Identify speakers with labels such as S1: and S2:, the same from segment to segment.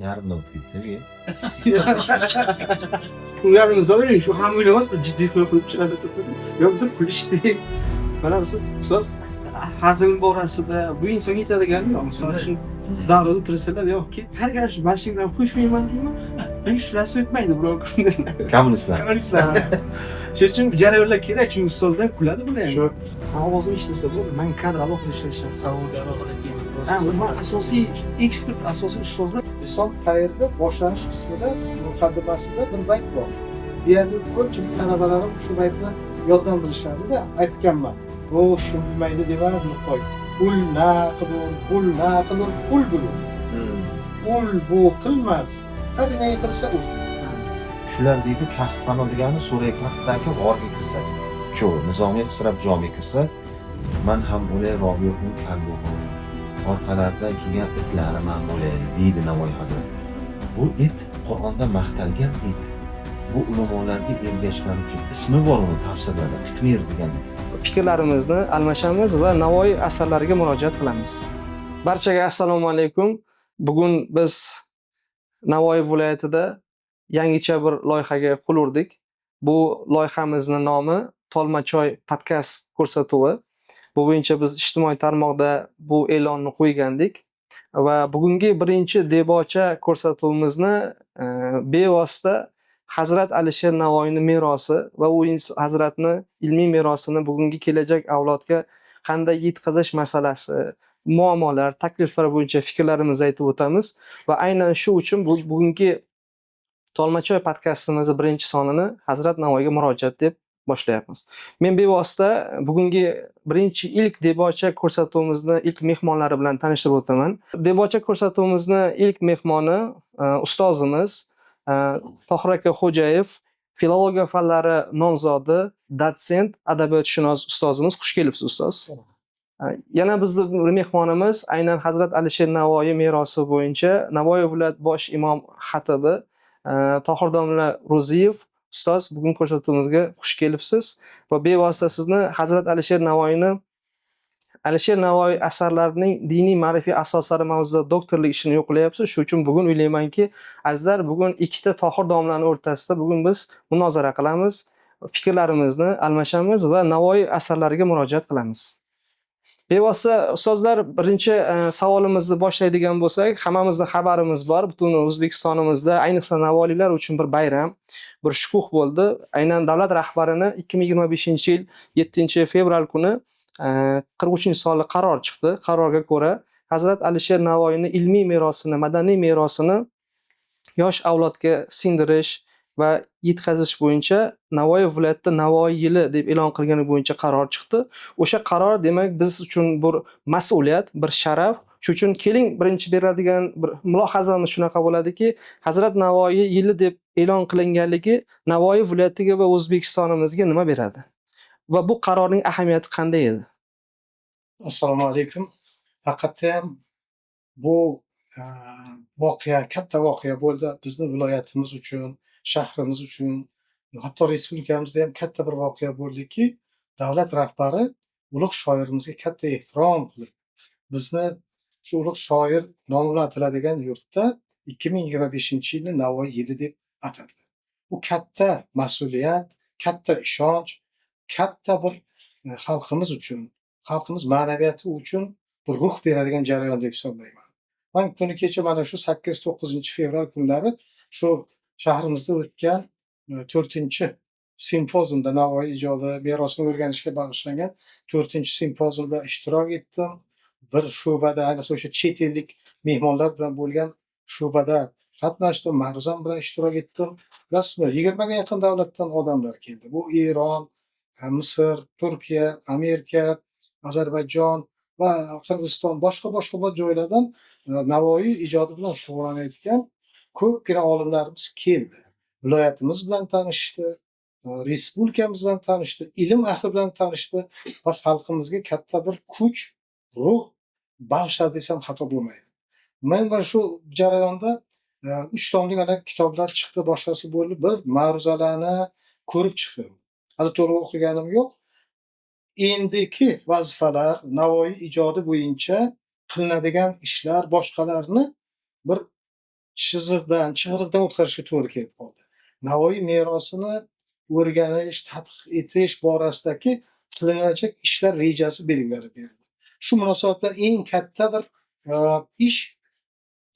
S1: Yarımdan o'tibdi.
S2: Pullarimizni oling, shu ham o'ylamas, bir jiddiy qilib chiqadi turibdi. Yo'q, biz kulishdik. Mana biz ustoz hazil borasida bu insonga yetadigan yo'q. Misol uchun davrada o'tirsalar yoki har gal shu balshik bilan qo'shmayman deyman. Men shulasi o'tmaydi biror kunda.
S1: Kommunistlar.
S2: Kommunistlar. Shuning uchun jarayonlar kerak, chunki ustozlar kuladi buni. Shu ovozini eshitsa bo'ldi. Men kadr alohida ishlashim. Saudiya alohida keyin. Bu asosiy ekspert, asosiy ustozlar.
S3: Inson qayerda boshlanish qismida muqaddimasida bir bayt bor. Deyarli ko'pchilik talabalarim shu baytni yoddan bilishadi-da, aytganman. Bu shu bilmaydi demadimi qo'y. Ul naqilur, ul naqilur, ul bulur. Ul bu qilmas. Har nima qilsa u.
S1: Shular deydi Kahf fano degani Suriya Kahfdagi g'orga kirsa, shu Nizomiy Isrof jomiga kirsa, men ham o'lay Robiyoning kalbuhu. Orqalaridan kelgan itlari man bo'lay deydi Navoiy Hazrat. Bu it Qur'onda maqtalgan it. Bu ulamolarga ergashganlik ismi bor uni tafsirlarda Qitmir degan.
S2: Fikrlarimizni almashamiz va Navoiy asarlariga murojaat qilamiz. Barchaga assalomu alaykum. Bugun biz Navoiy viloyatida yangicha bir loyihaga qo'l urdik. Bu loyihamizning nomi Tolmachoy podkast ko'rsatuvi. Bu bo'yicha biz ijtimoiy tarmoqda bu e'lonni qo'ygandik va bugungi birinchi debocha ko'rsatuvimizni bevosita Hazrat Alisher Navoiyning merosi va u hazratni ilmiy merosini bugungi kelajak avlodga qanday yetkazish masalasi, muammolar, takliflar bo'yicha fikrlarimizni aytib o'tamiz va aynan shu uchun bugungi Tolmachoy podkastimiz birinchi sonini Hazrat Navoiyga murojaat deb boshlayapmiz. Men bevosita bugungi birinchi ilk debocha ko'rsatuvimizni ilk mehmonlari bilan tanishtirib o'taman. Debocha ko'rsatuvimizni ilk mehmoni ustozimiz Tohir aka Xo'jayev, filologiya fanlari nomzodi, dotsent, adabiyotshunos ustozimiz. Xush kelibsiz ustoz. Yana bizning mehmonimiz aynan Hazrat Alisher Navoiy merosi bo'yicha Navoiy viloyat bosh imom xatibi Tohir domla Ro'ziyev. Ustoz, bugun ko'rsatuvimizga xush kelibsiz va bevosita sizni Hazrat Alisher Navoiy asarlarining diniy ma'rifiy asoslari mavzusida doktorlik ishini yo'qlayapsiz. Shuning uchun bugun o'ylaymanki, azizlar, bugun ikkita Tohir domlaning o'rtasida bugun biz munozara qilamiz, fikrlarimizni almashamiz va Navoiy asarlariga murojaat qilamiz. Bevosita ustozlar, birinchi savolimizni boshlaydigan bo'lsak, hammamizning xabarimiz bor, butun O'zbekistonimizda, ayniqsa navoiylar uchun bir bayram, bir shukuh bo'ldi. Aynan davlat rahbarini 2025-yil 7-fevral kuni 43-sonli qaror chiqdi. Qarorga ko'ra Hazrat Alisher Navoiyning ilmiy merosini, madaniy merosini yosh avlodga singdirish va yetkazish bo'yicha Navoiy viloyatida Navoiy yili deb e'lon qilgani bo'yicha qaror chiqdi. O'sha qaror demak biz uchun bir mas'uliyat, bir sharaf. Shuning uchun keling birinchi beriladigan bir mulohazamiz shunaqa bo'ladiki, Hazrat Navoiy yili deb e'lon qilinganligi Navoiy viloyatiga va O'zbekistonimizga nima beradi? Va bu qarorning ahamiyati qanday edi?
S3: Assalomu alaykum. Haqiqatan bu voqea katta voqea bo'ldi bizning viloyatimiz uchun, shahrimiz uchun, hatto respublikamizda ham katta bir voqea bo'ldiki, davlat rahbari ulug' shoirimizga katta ehtirom qilib, bizni shu ulug' shoir nomi bilan ataladigan yurtda 2025-yilni Navoiy yili deb atadi. Bu katta mas'uliyat, katta ishonch, katta bir xalqimiz uchun, xalqimiz ma'naviyati uchun bir ruh beradigan jarayon deb hisoblayman. Men kuni kecha mana shu 8-9-fevral kunlari shu shahrimizda o'tgan 4-simpoziumda Navoiy ijodi merosini o'rganishga bag'ishlangan 4-simpoziumda ishtirok etdim. Bir shubada, ayniqsa o'sha chet ellik mehmonlar bilan bo'lgan shubada qatnashdim, ma'ruzam bilan ishtirok etdim. Bilasizmi, 20 ga yaqin davlatdan odamlar keldi. Bu Eron, Misr, Turkiya, Amerika, Ozarbayjon va Qirg'iziston, boshqa joylardan Navoiy ijodi bilan shug'ullanayotgan ko'pgina olimlarimiz keldi. Viloyatimiz bilan tanishdi, respublikamiz bilan tanishdi, ilm ahli bilan tanishdi va xalqimizga katta bir kuch, ruh bag'ishladi desam xato bo'lmaydi. Men mana shu jarayonda 3 tomlik kitoblar chiqdi, boshqasi bo'ldi. Bir ma'ruzalarni ko'rib chiqdim. Hali to'g'ri o'qiganim yo'q. Endiki vazifalar Navoiy ijodi bo'yicha qilinadigan ishlar, boshqalarni bir chig'iriqdan o'tkazishga to'g'ri kelib qoldi. Navoiy merosini o'rganish, tadqiq etish borasidagi qilinajak ishlar rejasi belgilab berildi. Shu munosabat bilan eng katta bir ish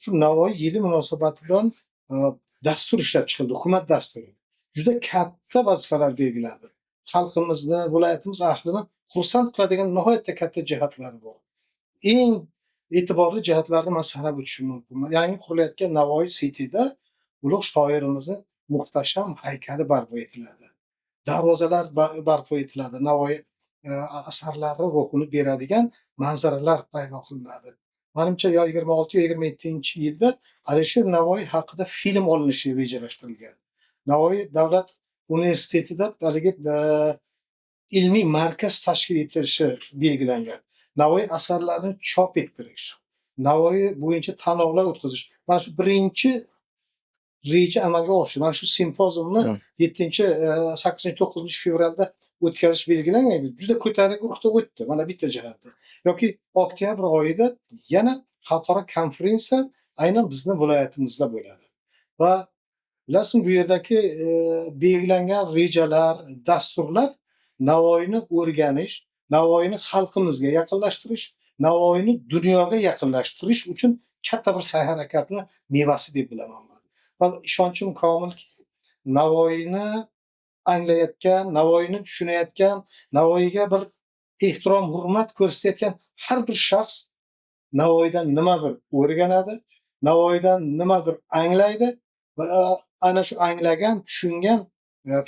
S3: shu Navoiy yili munosabati bilan dastur ishlab chiqildi, hukumat dasturi. Juda katta vazifalar belgilandi. Xalqimizni, viloyatimiz ahlini xursand qiladigan nihoyatda katta jihatlari bor. Eng e'tiborli jihatlarni man sanab o'tishim mumkin. Yangi qurilayotgan Navoiy City'da ulug' shoirimizni muhtasham haykali barpo etiladi. Darvozalar barpo etiladi. Navoiy asarlari ruhini beradigan manzaralar paydo qilinadi. Menimcha yo 26 yo 27-yilda Alisher Navoiy haqida film olinishi rejalashtirilgan. Navoiy davlat universitetida haligi ilmiy markaz tashkil etilishi belgilangan. Navoiy asarlarini chop ettirish, Navoiy bo'yicha tanlovlar o'tkazish. Mana shu birinchi reja amalga oshdi. Mana shu simpoziumni 8-9 fevralda o'tkazish belgilangan edi. Juda ko'tarinki ruhda o'tdi. Mana bitta jihati. Yoki oktyabr oyida yana xalqaro konferensiya aynan bizning viloyatimizda bo'ladi. Va bilasizmi, bu yerdagi belgilangan rejalar, dasturlar Navoiyni o'rganish, Navoiyni xalqimizga yaqinlashtirish, Navoiyni dunyoga yaqinlashtirish uchun katta bir sa'y-harakatni mevasi deb bilaman men. Va ishonchim komilki, Navoiyni anglayotgan, Navoiyni tushunayotgan, Navoiyga bir ehtirom, hurmat ko'rsatayotgan har bir shaxs Navoiydan nimadir o'rganadi, Navoiydan nimadir anglaydi va ana shu anglagan, tushungan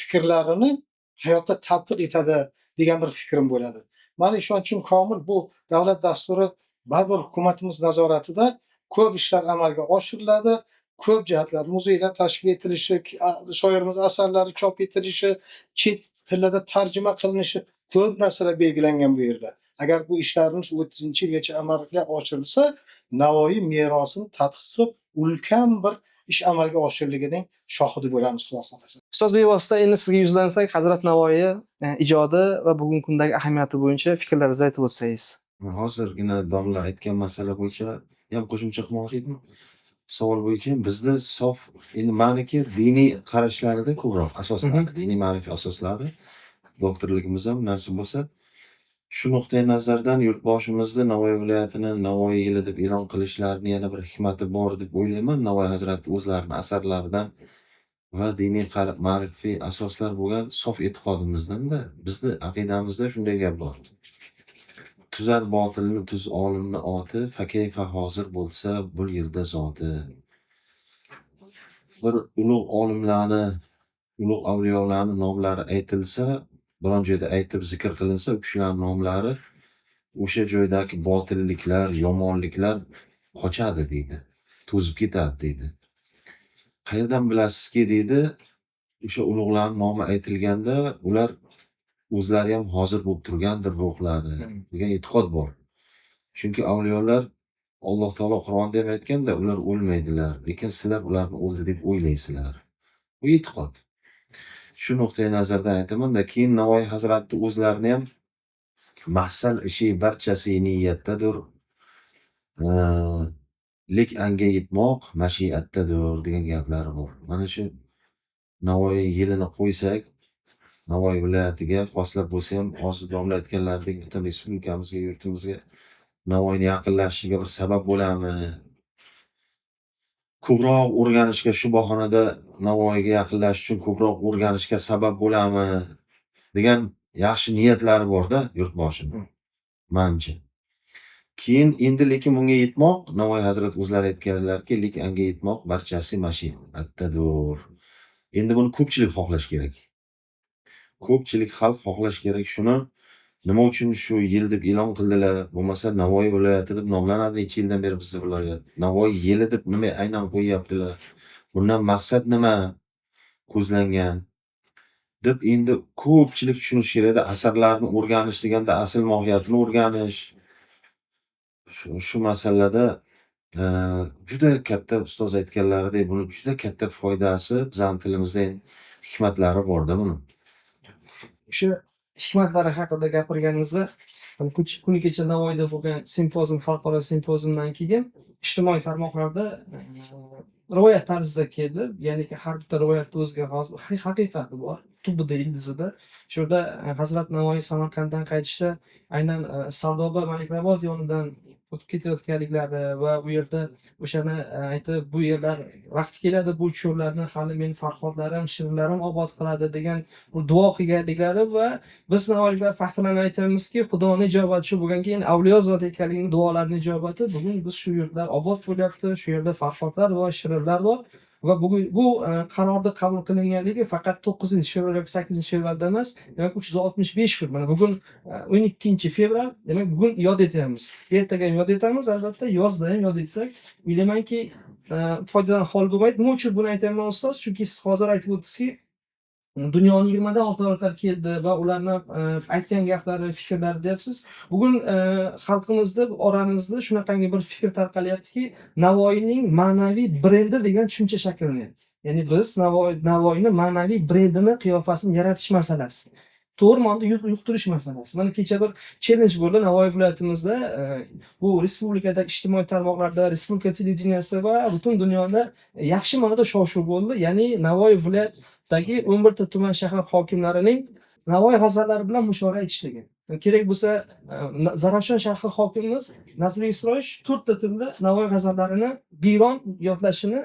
S3: fikrlarini hayotda tatbiq etadi degan bir fikrim bo'ladi. Meni ishonchim komil, bu davlat dasturi baribir hukumatimiz nazoratida ko'p ishlar amalga oshiriladi. Ko'p jihatlar, muzeylar tashkil etilishi, shoirimiz asarlari chop etilishi, chet tillarda tarjima qilinishi, ko'p narsalar belgilangan bu yerda. Agar bu ishlarimiz 30-yilgacha amalga oshirilsa, Navoiy merosini tadqiq qilib, ulkan bir ish amalga oshiriligining shohidi bo'lamiz, Xudo xolasa.
S2: Ustoz, bevosita endi sizga yuzlansak, Hazrat Navoiy ijodi va bugungi kundagi ahamiyati bo'yicha fikrlaringizni aytib o'tsangiz.
S1: Hozirgina domla aytgan masala bo'yicha ham qo'shimcha qilmoqchi edim. Savol bo'yicha bizda sof endi meniki diniy qarashlarida ko'proq asoslari, diniy ma'rifiy asoslari doktorligimiz ham nasib bo'lsa shu nuqtai nazardan yurtboshimizni Navoiy viloyatini Navoiy yili deb e'lon qilishlarini yana bir hikmati bor deb o'ylayman. Navoiy hazrati o'zlarining asarlaridan va diniy ma'rifiy asoslar bo'lgan sof e'tiqodimizdan-da bizni aqidamizda shunday gap bor. Tuzar botilni tuz olimni oti, fakayfa hozir bo'lsa bu yerda zoti. Bir ulug' olimlarni, ulug' avliyolarni nomlari aytilsa, biron joyda aytib zikr qilinsa, u kishilarning nomlari o'sha joydagi botilliklar, yomonliklar qochadi deydi. To'zib ketadi deydi. Qayerdan bilasizki deydi, o'sha ulug'larning nomi aytilganda ular o'zlari ham hozir bo'lib turgandir ruhlari degan e'tiqod bor. Chunki avliyolar Alloh taolo Qur'onda ham aytganda, ular o'lmaydilar, lekin sizlar ularni o'ldi deb o'ylaysizlar. Bu e'tiqod. Shu nuqtai nazardan aytaman-da, keyin Navoiy hazrati o'zlarini ham mahsal ishi barchasi niyatdadir. Lek anga yetmoq mashiatdadir degan gaplari bor. Mana shu Navoiy yilini qo'ysak, Navoiy viloyatiga xoslab bo'lsa ham hozir domla aytganlaridek butun respublikamizga, yurtimizga Navoiyni yaqinlashishiga bir sabab bo'lami? Ko'proq o'rganishga shu bahonada Navoiyga yaqinlashish uchun ko'proq o'rganishga sabab bo'lami? degan yaxshi niyatlari bor-da yurtboshining. Menimcha. Keyin endi lekin bunga yetmoq, Navoiy hazrat o'zlari aytganlarki, lek anga yetmoq barchasi mashiatdadir. Endi buni ko'pchilik xohlash kerak. Ko'pchilik xalq xohlash kerak shuni. Nima uchun shu yil deb e'lon qildilar? Bo'lmasa Navoiy viloyati deb nomlanadi necha yildan beri bizning viloyat. Navoiy yili deb nima aynan qo'yyaptilar? Bundan maqsad nima ko'zlangan? deb endi ko'pchilik tushunish kerak. Asarlarni o'rganish deganda asl mohiyatini o'rganish. Shu masalada juda katta ustoz aytganlaridek, buni juda katta foydasi bizning tilimizda hikmatlari bor-da buni.
S2: Shu hikmatlari haqida gapirganingizda, kuni kecha Navoiyda bo'lgan simpozium, xalqaro simpoziumdan keyin ijtimoiy tarmoqlarda rivoyat tarzida keldi. Ya'niki har bitta rivoyatda o'ziga xos haqiqati bor. Tubida, ildizida. Shu yerda Hazrat Navoiy Samarqanddan qaytishda aynan Sardoba Malikrabod yonidan o'tib ketayotganliklari va u yerda o'shani aytib, bu yerlar vaqti keladi, bu cho'llarni hali meni farhodlarim, shirinlarim obod qiladi degan bir duo qilganliklari va biz navoiyliklar faxrlanib aytamizki, Xudoning ijobati shu bo'lganki, keyin avliyo zot ekanligining duolarining ijobati bugun biz shu yurtlar obod bo'lyapti, shu yerda farhodlar bor, shirinlar bor va bugun bu qarorda qabul qilinganligi faqat 9-fevral yoki 8-fevralda emas, demak 365 kun. Mana bugun 12-fevral, demak bugun yod etyapmiz. Ertaga ham yod etamiz, albatta yozda ham yod etsak, o'ylaymanki foydadan xoli bo'lmaydi. Nima uchun buni aytyapman ustoz? Chunki siz hozir aytib o'tdingizki, dunyoni 20 dan ortiqlar keldi va ularni aytgan gaplari, fikrlari deyapsiz. Bugun xalqimizda, oramizda shunaqangi bir fikr tarqalyaptiki, Navoiyning ma'naviy brendi degan tushuncha shakllanyapti. Ya'ni biz Navoiyni ma'naviy brendini, qiyofasini yaratish masalasi. To'g'ri ma'noda yuqtirish masalasi. Mana kecha bir challenge bo'ldi Navoiy viloyatimizda, bu respublikadagi ijtimoiy tarmoqlarda, respublika televideniyasida va butun dunyoda yaxshi ma'noda shov-shuv bo'ldi. Ya'ni Navoiy viloyatidagi 11 ta tuman shahar hokimlarining Navoiy g'azallari bilan mushoira etishligi. Kerak bo'lsa, Zarafshon shahri hokimimiz Nazir Isroil 4 ta tilda Navoiy g'azallarini biyron yodlashini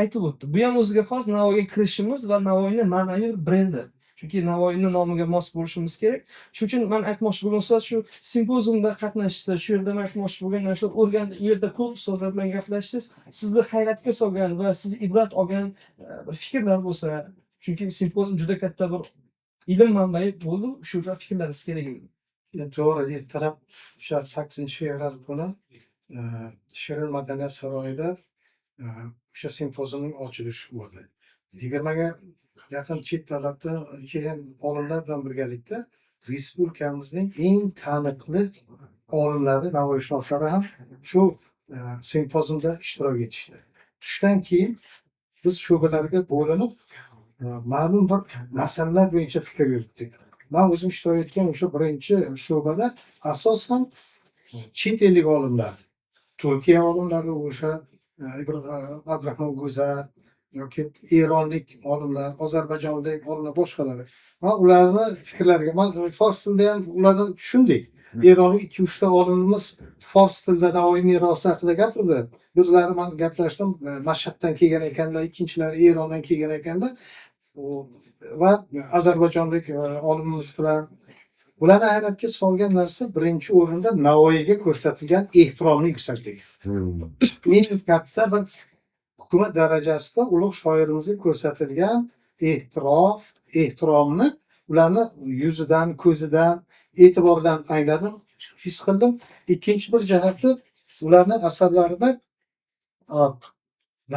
S2: aytib o'tdi. Bu ham o'ziga xos Navoiyga kirishimiz va Navoiyning ma'naviy brendi. Chunki Navoiyning nomiga mos bo'lishimiz kerak. Shuning uchun men aytmoqchi bo'lgan ustoz shu simpoziumda qatnashdi. Shu yerda men aytmoqchi bo'lgan narsa o'rgandik. U yerda ko'p ustozlar bilan gaplashdingiz. Sizni hayratga solgan va siz ibrat olgan bir fikrlar bo'lsa, chunki simpozium juda katta bir ilm manbai bo'ldi. Shu fikrlaringiz kerak edi.
S3: To'g'ri, ertalab o'sha 8-fevral kuni Shirin madaniyat saroyida o'sha simpoziumning ochilishi bo'ldi. 20 ga yaqin chet davlatdan kelgan olimlar bilan birgalikda respublikamizning eng taniqli olimlari, navoiyshunoslari ham shu simpoziumda ishtirok etishdi. Tushdan keyin biz shu'balarga bo'linib ma'lum bir masalalar bo'yicha fikr yuritdik. Men o'zim ishtirok etgan o'sha birinchi shu'bada asosan chet ellik olimlar, Turkiya olimlari, o'sha Abdurahmon Go'zal yoki eronlik olimlar, ozarbayjonlik olimlar, boshqalari. Men ularni fikrlariga, men fors tilida ham ularni tushundik. Eronlik 2-3 ta olimimiz fors tilida Navoiy merosi haqida gapirdi. Birlari men gaplashdim, Mashhaddan kelgan ekanlar, ikkinchilari Erondan kelgan ekanlar. Va ozarbayjonlik olimimiz bilan ularni hayratga solgan narsa birinchi o'rinda Navoiyga ko'rsatilgan ehtiromning yuksakligi. Eng katta bir hukumat darajasida ulug' shoirimizga ko'rsatilgan ehtiromni ularni yuzidan, ko'zidan, e'tiboridan angladim, his qildim. Ikkinchi bir jihati ularni asarlarida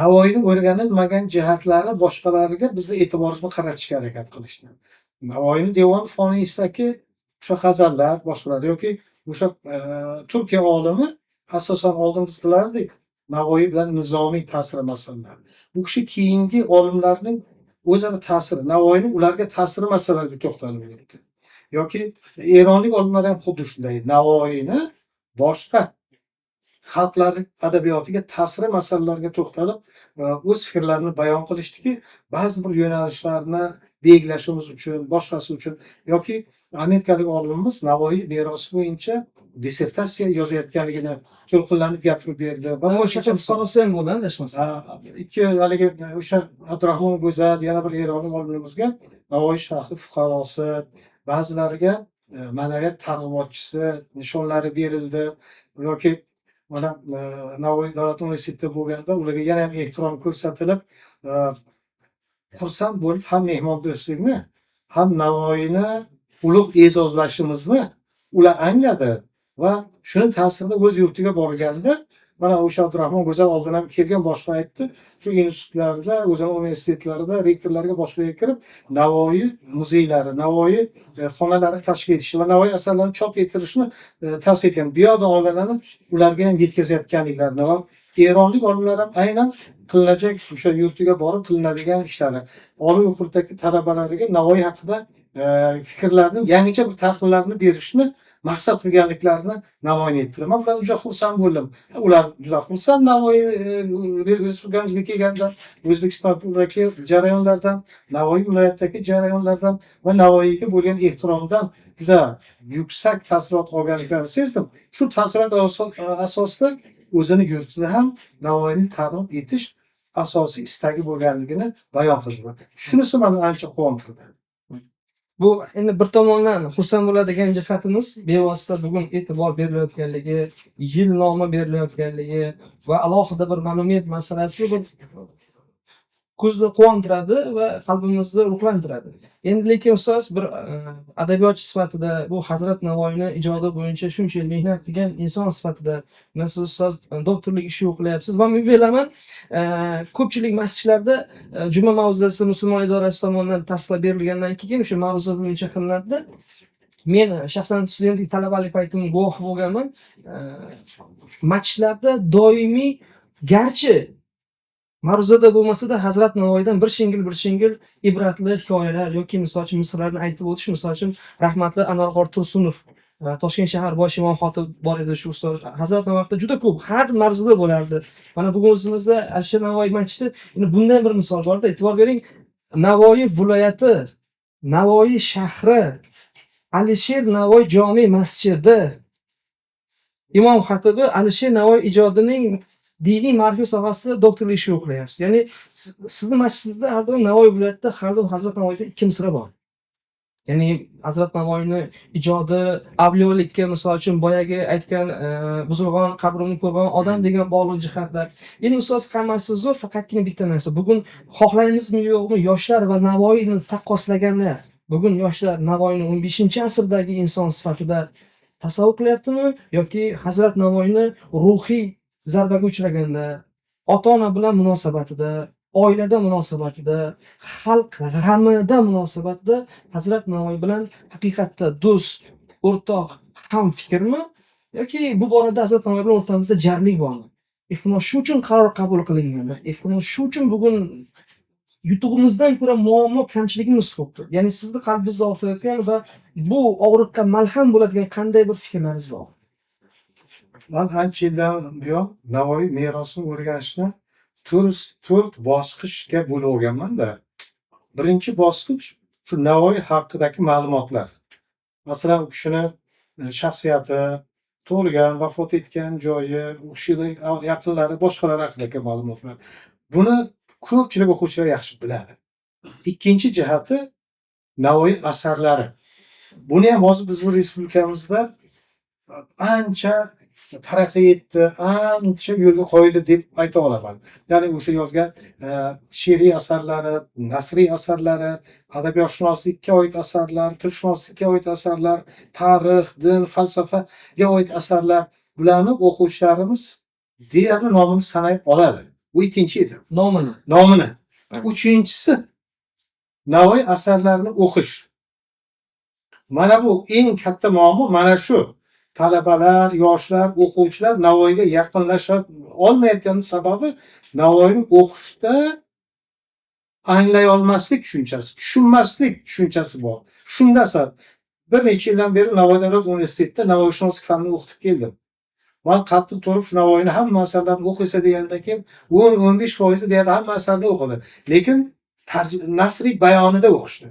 S3: Navoiyni o'rganilmagan jihatlari boshqalariga bizni e'tiborimizni qaratishga harakat qilishdi. Navoiyni Devon Foniysidagi o'sha g'azallar, boshqalar yoki o'sha Turkiya olimi asosan oldin biz bilardik Navoiy bilan nizomiy ta'siri masalalari. Bu kishi keyingi olimlarning o'zaro ta'siri, Navoiyning ularga ta'siri masalalariga to'xtalib o'tdi. Yoki eronlik olimlar ham xuddi shunday Navoiyni boshqa xalqlar adabiyotiga ta'siri masalalarga to'xtalib o'z fikrlarini bayon qilishdiki, ba'zi bir yo'nalishlarni belgilashimiz uchun, boshqasi uchun yoki amerikalik olimimiz Navoiy merosi bo'yicha dissertatsiya yozayotganligini to'lqinlanib gapirib berdi.
S2: Va o'sha fuqarosi ham bo'lgan adashmasam.
S3: Ikki haligi o'sha Abdurahmon Go'zal yana bir eronlik olimimizga Navoiy shahri fuqarosi, ba'zilariga ma'naviyat targ'ibotchisi nishonlari berildi yoki mana Navoiy davlat universitetida bo'lganda ularga yana ham ehtirom ko'rsatilib, xursand bo'lib ham mehmondo'stlikni, ham Navoiyni ulug' e'zozlashimizni ular angladi va shuni ta'sirida o'z yurtiga borganda mana o'sha Abdurahmon Go'zal oldin ham kelgan, boshqa aytdi, shu institutlarda, o'zini universitetlarida rektorlarga boshqalarga kirib Navoiy muzeylari, Navoiy xonalari tashkil etishni va Navoiy asarlarini chop ettirishni tavsiya etgan. Bu yoqdan olganlarni ularga ham yetkazayotganliklarini va eronlik olimlar ham aynan qilinajak o'sha yurtiga borib qilinadigan ishlari, oliy o'quv talabalariga Navoiy haqida fikrlarni, yangicha bir talqinlarni berishni maqsad qilganliklarini namoyon etdilar. Men bulardan juda xursand bo'ldim. Ular juda xursand Navoiy respublikamizga kelgandan, O'zbekistondagi jarayonlardan, Navoiy viloyatidagi jarayonlardan va Navoiyga bo'lgan ehtiromdan juda yuksak taassurot olganliklarini sezdim. Shu taassurot asosida o'zini yurtida ham Navoiyni targ'ib etish asosiy istagi bo'lganligini bayon qildilar. Shunisi meni ancha quvontirdi.
S2: Bu endi bir tomondan xursand bo'ladigan jihatimiz bevosita bugun e'tibor berilayotganligi, yil nomi berilayotganligi va alohida bir monument masalasi bir ko'zni quvontiradi va qalbimizni ruhlantiradi. Endi lekin ustoz bir adabiyotchi sifatida bu Hazrat Navoiyni ijodi bo'yicha shuncha yil mehnat qilgan inson sifatida siz ustoz doktorlik ishi o'qilyapsiz va men bilaman ko'pchilik masjidlarda juma mavzusi musulmon idorasi tomonidan tasdiqlab berilgandan keyin o'sha mavzu bo'yicha qilinadi. Men shaxsan studentlik talabalik paytimda guvoh bo'lganman. Masjidlarda doimiy garchi ma'ruzada bo'lmasa-da Hazrat Navoiydan bir shingil ibratli hikoyalar yoki misol uchun misrlarni aytib o'tish, misol uchun rahmatli Anvarxon Tursunov, Toshkent shahar bosh imom xotib bor edi shu ustoz. Hazrat Navoiyda juda ko'p har mavzuda bo'lardi. Mana bugun o'zimizda Alisher Navoiy masjidi, endi bundan bir misol borda, e'tibor bering. Navoiy viloyati, Navoiy shahri, Alisher Navoiy jome masjidi imom xatibi Alisher Navoiy ijodining diniy ma'rifiy sohasida doktorlik ishi o'qilyapsiz. Ya'ni sizni masjidingizda har doim Navoiy viloyatida har doim Hazrat Navoiyda ikki misra bor. Ya'ni Hazrat Navoiyni ijodi, avliyolikka misol uchun boyagi aytgan buzilgan qabrini ko'rgan odam degan bog'liq jihatlar. Endi ustoz hammasi zo'r, faqatgina bitta narsa. Bugun xohlaymizmi yo'qmi, yoshlar va Navoiyni taqqoslaganda, bugun yoshlar Navoiyni 15-asrdagi inson sifatida tasavvur qilyaptimi yoki Hazrat Navoiyni ruhiy zarbaga uchraganda, ota-ona bilan munosabatida, oilada munosabatida, xalq g'amida munosabatida Hazrat Navoiy bilan haqiqatda do'st, o'rtoq, ham fikrmi yoki bu borada Hazrat Navoiy bilan o'rtamizda jarlik bormi? Ehtimol shu uchun qaror qabul qilingandir. Ehtimol shu uchun bugun yutug'imizdan ko'ra muammo kamchiligimiz ko'pdir. Ya'ni sizni qalbingizda o'tayotgan va bu og'riqqa malham bo'ladigan qanday bir fikrlaringiz bor?
S3: Men ancha yildan buyon Navoiy merosini o'rganishni to'rt bosqichga bo'lib olganman-da. Birinchi bosqich shu Navoiy haqidagi ma'lumotlar. Masalan, u kishini shaxsiyati, tug'ilgan, vafot etgan joyi, u kishining yaqinlari, boshqalar haqidagi ma'lumotlar. Buni ko'pchilik o'quvchilar yaxshi biladi. Ikkinchi jihati Navoiy asarlari. Buni ham hozir bizning respublikamizda ancha taraqqiy etdi, ancha yo'lga qo'yildi deb ayta olaman. Ya'ni o'sha yozgan she'riy asarlari, nasriy asarlari, adabiyotshunoslikka oid asarlar, tilshunoslikka oid asarlar, tarix, din, falsafaga oid asarlar, bularni o'quvchilarimiz deyarli nomini sanay oladi. Bu ikkinchi edi. Nomini. Uchinchisi Navoiy asarlarini o'qish. Mana bu eng katta muammo mana shu. Talabalar, yoshlar, o'quvchilar Navoiyga yaqinlasha olmayotgan sababi Navoiyni o'qishda anglay olmaslik tushunchasi, tushunmaslik tushunchasi bor. Shundan sabab bir necha yildan beri Navoiy davlat universitetida Navoiyshunoslik fanini o'qitib keldim. Men qattiq turib shu Navoiyni hamma asarlarini o'qisa degandan keyin 10-15% deyarli hamma asarni o'qidi. Lekin nasriy bayonida o'qishdi.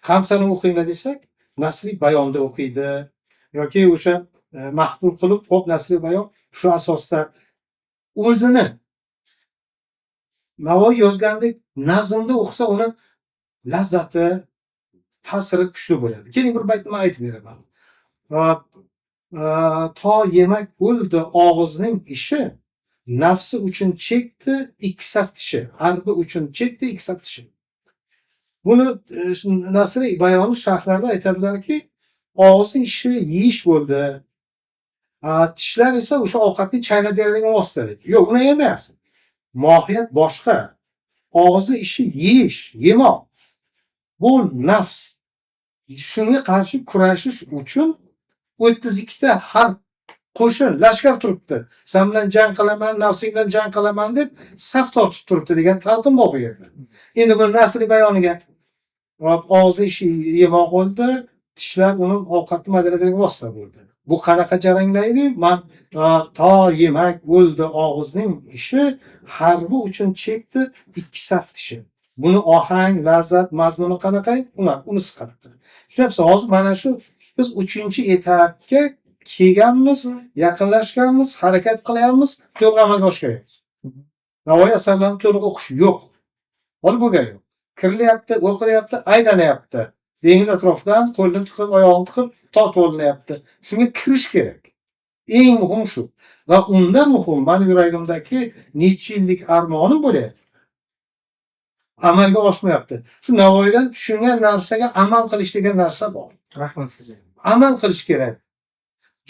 S3: Hamsani o'qinglar desak, nasriy bayonda o'qiydi yoki o'sha mahbul qilib, xo'p nasriy bayon shu asosda o'zini Navoiy yozgandek nazmda o'qisa uni lazzati, ta'siri kuchli bo'ladi. Keling bir baytni aytib beraman. To yemak o'ldi og'izning ishi, nafsi uchun chekdi ikki saf tishi. Harbi uchun chekdi ikki saf tishi. Buni nasriy bayoni sharhlarda aytadilarki, og'izning ishi yeyish bo'ldi. Tishlar esa o'sha ovqatni chaynab beradigan vosita. Yo'q, uni emas. Mohiyat boshqa. Og'zi ishi yeyish, yemoq. Bu nafs. Shunga qarshi kurashish uchun 32 ta harf qo'shin, lashkar turibdi. Sen bilan jang qilaman, nafsing bilan jang qilaman deb saf tortib turibdi degan talqin bor bu yerda. Endi bu nasriy bayoniga og'zi ishi yemoq bo'ldi, tishlar uni ovqatni madaniyatiga vosita bo'ldi. Bu qanaqa jaranglaydi? Man to yemak bo'ldi og'izning ishi harbi uchun chekdi 2 saf tishi. Buni ohang, lazzat, mazmuni qanaqa? Unisi qanaqa? Tushunayapsiz? Hozir mana shu biz 3-etapga kelganmiz, yaqinlashganmiz, harakat qilyapmiz, to'liq amalga oshirayapmiz. Navoiy asarlarini to'liq o'qish yo'q. Hozir bo'lgan yo'q. Kirilyapti, o'qilyapti, aylanyapti. Dengiz atrofidan qo'lini tiqib, oyog'ini tiqib, tortib olinyapti. Shunga kirish kerak. Eng muhim shu. Va undan muhim meni yuragimdagi necha yillik armonim bo'lyapti. Amalga oshmayapti. Shu Navoiydan tushungan narsaga amal qilish degan narsa bor.
S2: Rahmat sizga.
S3: Amal qilish kerak.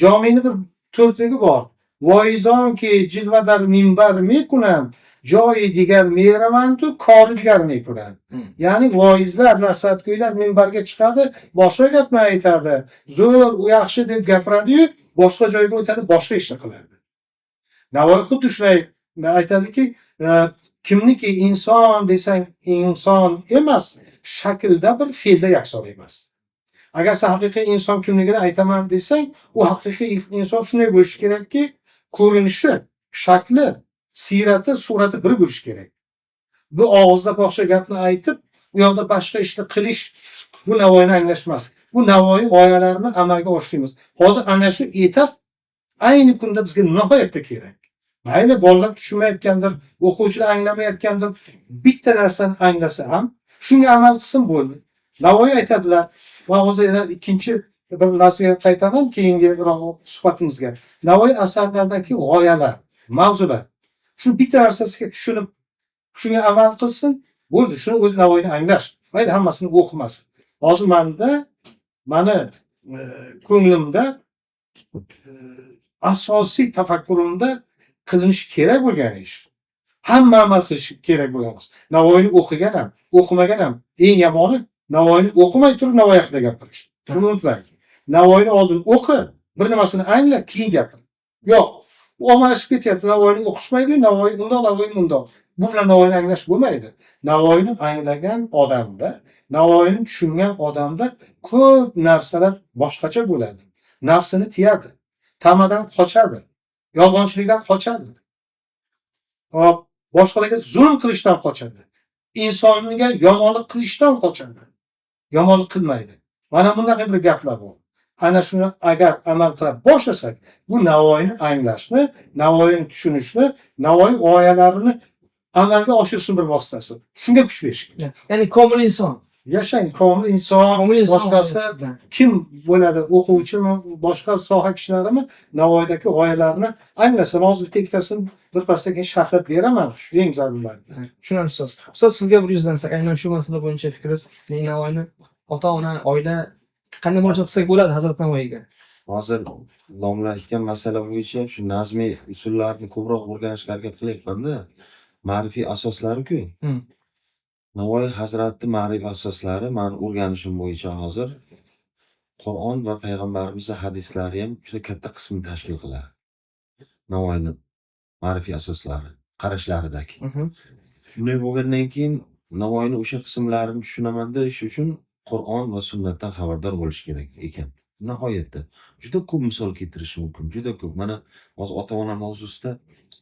S3: Jomini bir to'rtligi bor. Voizon ki cilvedar minber mekunam, joyi diger mehramantu, kori diger mekunam. Ya'ni voizlar, nasihatgo'ylar minbarga chiqadi, boshqa gapni aytadi. Zo'r, u yaxshi deb gapiradi-yu, boshqa joyga o'tadi, boshqa ishni qiladi. Navoiy xuddi shunday aytadiki, kimniki inson desang inson emas, shaklda bir fe'lda yakson emas. Agar sen haqiqiy inson kimligini aytaman desang, u haqiqiy inson shunday bo'lishi kerakki, ko'rinishi, shakli, siyrati, surati bir bo'lishi kerak. Bu og'izda boshqa gapni aytib, u yoqda boshqa ishni qilish bu Navoiyni anglash emas. Bu Navoiy g'oyalarini amalga oshiramiz. Hozir ana shu etap ayni kunda bizga nihoyatda kerak. Mayli bolalar tushunmayotgandir, o'quvchilar anglamayotgandir, bitta narsani anglasa ham shunga amal qilsin bo'ldi. Navoiy aytadilar, va hozir yana ikkinchi bir narsaga qaytaman keyingi suhbatimizga. Navoiy asarlaridagi g'oyalar, mavzular. Shu bitta narsasiga tushunib, shunga amal qilsin, bo'ldi. Shuni o'zi Navoiyni anglash. Mayli hammasini o'qimasin. Hozir mani ko'nglimda asosiy tafakkurimda qilinishi kerak bo'lgan ish. Hamma amal qilish kerak bo'lgan ish. Navoiyni o'qigan ham, o'qimagan ham eng yomoni Navoiyni o'qimay turib Navoiy haqida gapirish. Buni unutmang. Navoiyni oldin o'qi, bir nimasini angla, keyin gapir. Yo'q, bu ommalashib ketyapti. Navoiyni o'qishmaydi, Navoiy undoq, Navoiy bundoq. Bu bilan Navoiyni anglash bo'lmaydi. Navoiyni anglagan odamda, Navoiyni tushungan odamda ko'p narsalar boshqacha bo'ladi. Nafsini tiyadi, tamadan qochadi, yolg'onchilikdan qochadi. Hop, boshqalarga zulm qilishdan qochadi. Insonga yomonlik qilishdan qochadi. Yomonlik qilmaydi. Mana bunday bir gaplar bor. Ana shuni agar amal qila boshlasak, bu Navoiyni anglashni, Navoiyni tushunishni, Navoiy g'oyalarini amalga oshirishning bir vositasi. Shunga kuch berish kerak.
S2: Ya'ni komil inson.
S3: Yashang, komil inson, boshqasi kim bo'ladi, o'quvchimi, boshqa soha kishilarimi Navoiydagi g'oyalarni anglasa, hozir bitta ikkitasini birpasdan keyin sharhlab beraman. Shu eng zarurlari.
S2: Tushunarli ustoz. Ustoz sizga bir yuzlansak, aynan shu masala bo'yicha fikringiz, Navoiyni ota-ona, oila qanday murojaat qilsak bo'ladi Hazrat Navoiyga?
S1: Hozir domla aytgan masala bo'yicha shu nazmiy usullarni ko'proq o'rganishga harakat qilyapman-da. Ma'rifiy asoslari-ku. Navoiy Hazratning ma'rifiy asoslari meni o'rganishim bo'yicha hozir Qur'on va payg'ambarimizning hadislari ham juda katta qismini tashkil qiladi. Navoiyning ma'rifiy asoslari, qarashlaridagi. Shunday bo'lgandan keyin Navoiyning o'sha qismlarini tushunaman-da, shu uchun Qur'on va sunnatdan xabardor bo'lish kerak ekan. Nihoyatda juda ko'p misol keltirish mumkin, juda ko'p. Mana hozir ota-ona mavzusida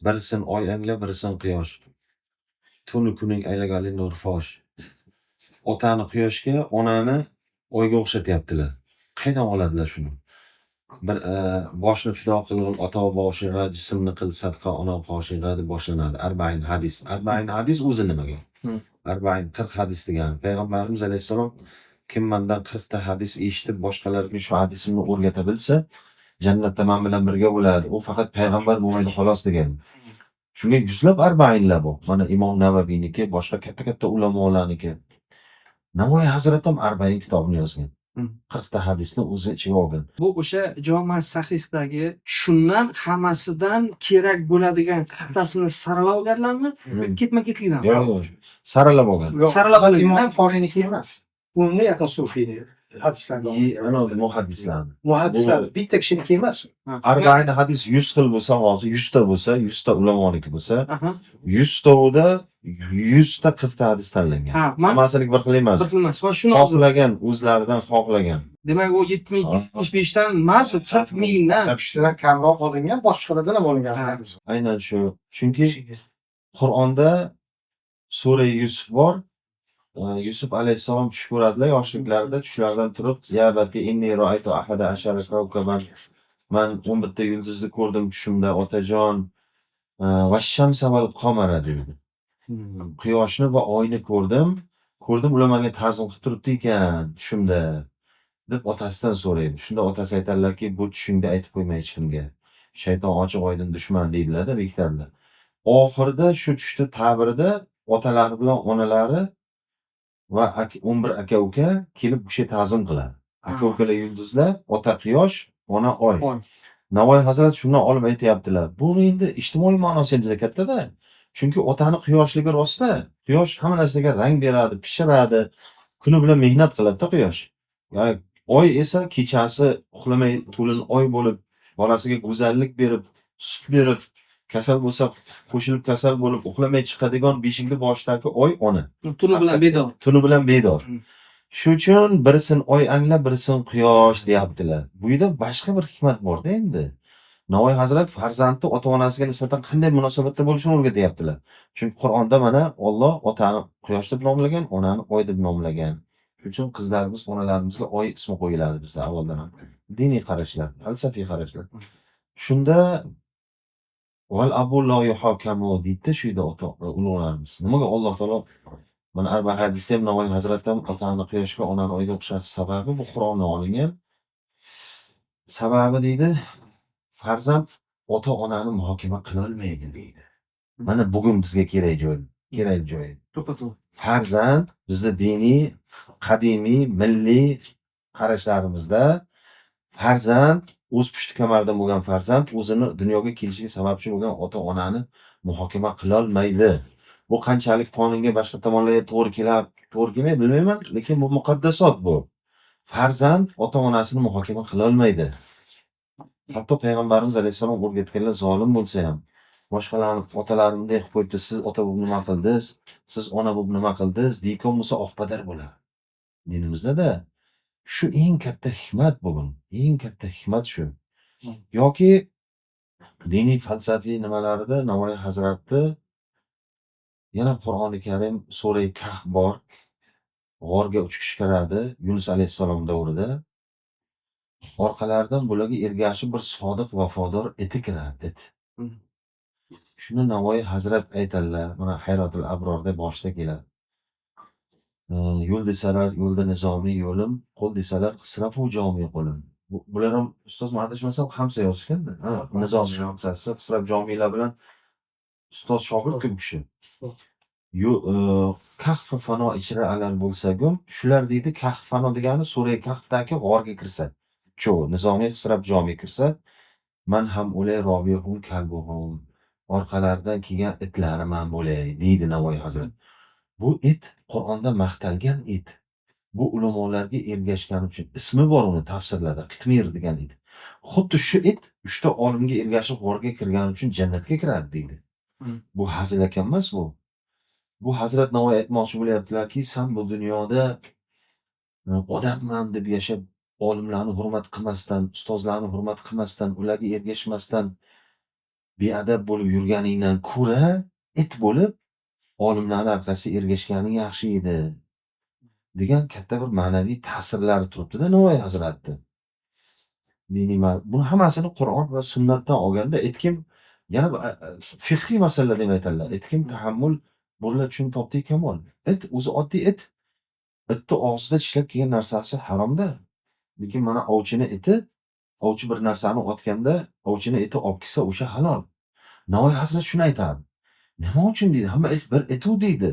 S1: birisin oy angla, birisin quyosh. Tuni kuning aylagali nur fosh. Otani quyoshga, onani oyga o'xshatyaptilar. Qaydan oladilar shuni? Bir boshni fido qilg'in ota boshiga, jismni qil sadqa ona qoshiga deb boshlanadi. Arba'in hadis. Arba'in hadis o'zi nimaga? Arba'in 40 hadis degan. Payg'ambarimiz alayhisalom kim mendan 40 ta hadis eshitib boshqalarga shu hadisimni o'rgata bilsa, jannatda men bilan birga bo'ladi. U faqat payg'ambar bo'lmaydi xolos degan. Shunga yuzlab arba'inlar bor. Mana Imom Navaviyniki, boshqa katta-katta ulamolarniki. Navoiy Hazrat ham arba'in kitobini yozgan. 40 ta hadisni o'zi ichiga olgan.
S2: Bu o'sha Joma Sahihdagi shundan hammasidan kerak bo'ladigan 40 tasini saralab olganlarmi? Ketma-ketlikdan.
S1: Yo'q, saralab olgan.
S2: Saralab olgan.
S3: Imom Xoriniki emas. Unga yaqin sufiyni hadislarni
S1: Ana muhaddislarni.
S3: muhaddislar bitta kishiniki emas.
S1: Arba'in hadis 100 xil bo'lsa, hozir 100 ta bo'lsa, 100 ta ulamoniki bo'lsa, 100 tovida 100 ta 40 ta hadis tanlangan.
S2: Ha, man
S1: Hammasilik bir xil emas.
S2: bir xil emas. Va shuni hozir
S1: Xohlagan, o'zlaridan xohlagan.
S2: demak u 7075 dan emas, u 40 mingdan.
S3: Kishidan kamroq olingan, boshqalardan ham olingan
S2: Ha.
S3: hadis.
S1: Aynan shu. Chunki Qur'onda sura Yusuf bor. Yusuf alayhissalom tush ko'radilar yoshliklarida, tushlardan turib, "Ya balki inni ra'aytu ahada ashara kawkaban." Man 11 ta yulduzni ko'rdim tushimda, otajon. Va shamsa val qamara deydi. Quyoshni va oyni ko'rdim. Ko'rdim, ular menga ta'zim qilib turibdi ekan tushimda, deb otasidan so'raydi. Shunda otasi aytadilarki, "Bu tushingda aytib qo'yma hech kimga. Shayton ochiq oydin dushman" deydilar-da, bekitadilar. Oxirida shu tushda ta'birida otalari bilan onalari va 11 aka-uka kelib bu kishi ta'zim qiladi. Aka-ukalar yulduzlar, ota quyosh, ona oy.
S2: Oy.
S1: Navoiy hazrat shundan olib aytyaptilar. Bu endi ijtimoiy ma'nosi ham juda katta-da. Chunki otani quyoshligi rostda. Quyosh hamma narsaga rang beradi, pishiradi. Kuni bilan mehnat qiladi-da quyosh. Yani oy esa kechasi uxlamay to'lin oy bo'lib, bolasiga go'zallik berib, sut berib, kasal bo'lsa qo'shilib kasal bo'lib uxlamay chiqadigan beshikli boshidagi oy ona.
S2: Tuni bilan bedor.
S1: Tuni bilan bedor. Shu uchun birisin oy anglab, birisin quyosh deyaptilar. Bu yerda boshqa bir hikmat bor-da endi. Navoiy hazrat farzandni ota-onasiga nisbatan qanday munosabatda bo'lishini o'rgatyaptilar. Chunki Qur'onda mana Alloh otani quyosh deb nomlagan, onani oy deb nomlagan. Shuning uchun qizlarimiz, onalarimizga oy ismi qo'yiladi bizda avvaldan ham. Diniy qarashlar, falsafiy qarashlar. Shunda val abu la yuhakamu deydi shu yerda ota ulug'larimiz. Nimaga Alloh taolo mana arba hadisda ham Navoiy hazrat ham otani quyoshga, onani oyga o'xshatish sababi bu Qur'ondan olingan. Sababi deydi, farzand ota-onani muhokama qila olmaydi deydi. Mana bugun bizga kerak joy.
S2: To'ppa-to'g'ri.
S1: Farzand bizda diniy, qadimiy, milliy qarashlarimizda farzand o'z pushti kamaridan bo'lgan farzand o'zini dunyoga kelishiga sababchi bo'lgan ota-onani muhokama qila olmaydi. Bu qanchalik qonunga boshqa tomonlarga to'g'ri kelmaydi bilmayman, lekin bu muqaddasot bu. Farzand ota-onasini muhokama qila olmaydi. Hatto payg'ambarimiz alayhisalom o'rgatganlar zolim bo'lsa ham, boshqalarni otalarim bunday qilib qo'yibdi, siz ota bo'lib nima qildingiz, siz ona bo'lib nima qildingiz deyotgan bo'lsa oqpadar bo'ladi. Dinimizda shu eng katta hikmat bugun. Eng katta hikmat shu. Yoki diniy falsafiy nimalarida Navoiy hazratni yana Qur'oni Karim sura Kahf bor. G'orga 3 kishi kiradi Yunus alayhissalom davrida. Orqalaridan bularga ergashib bir sodiq vafodor iti kiradi. Shuni Navoiy hazrat aytadilar. Mana Hayrotul Abrorda boshida keladi. Yo'l desalar, yo'lda nizomiy yo'lim, qo'l desalar, qisrafu jomiy qo'lim. Bular ham ustoz adashmasam Hamza yozishganda. Nizomiy hamzasi, qisrab jomiylar bilan ustoz shogird kim kishi. Kahf fano ichra alar bo'lsagum, shular deydi, Kahf fano degani sura Kahfdagi g'orga kirsa, nizomiy qisrab jomiy kirsa, man ham o'lay robiyhum kalbuhum. Orqalaridan kelgan itlari man bo'lay deydi Navoiy hazrat. Bu it Qur'onda maqtalgan it. Bu ulamolarga ergashgani uchun ismi bor uni tafsirlarda, Qitmir degan it. Xuddi shu it 3 ta olimga ergashib g'orga kirgani uchun jannatga kiradi deydi. Bu hazil emas bu. Bu hazrat Navoiy aytmoqchi bo'lyaptilarki, sen bu dunyoda odamman deb yashab, olimlarni hurmat qilmasdan, ustozlarni hurmat qilmasdan, ularga ergashmasdan beadab bo'lib yurganingdan ko'ra, it bo'lib olimlarning orqasiga ergashganing yaxshi edi degan katta bir ma'naviy ta'sirlari turibdi-da Navoiy hazratni. Buni hammasini Qur'on va sunnatdan olganda etkim yana fiqhiy masalalar deb aytadilar. Etkim tahammul bular uchun topdi kamol. It o'zi oddiy it. Itni og'zida tishlab kelgan narsasi haromda. Lekin mana ovchini iti, ovchi bir narsani otganda, ovchini iti olib kelsa o'sha halol. Navoiy hazrat shuni aytadi. Nima uchun deydi? Hamma it bir itu deydi.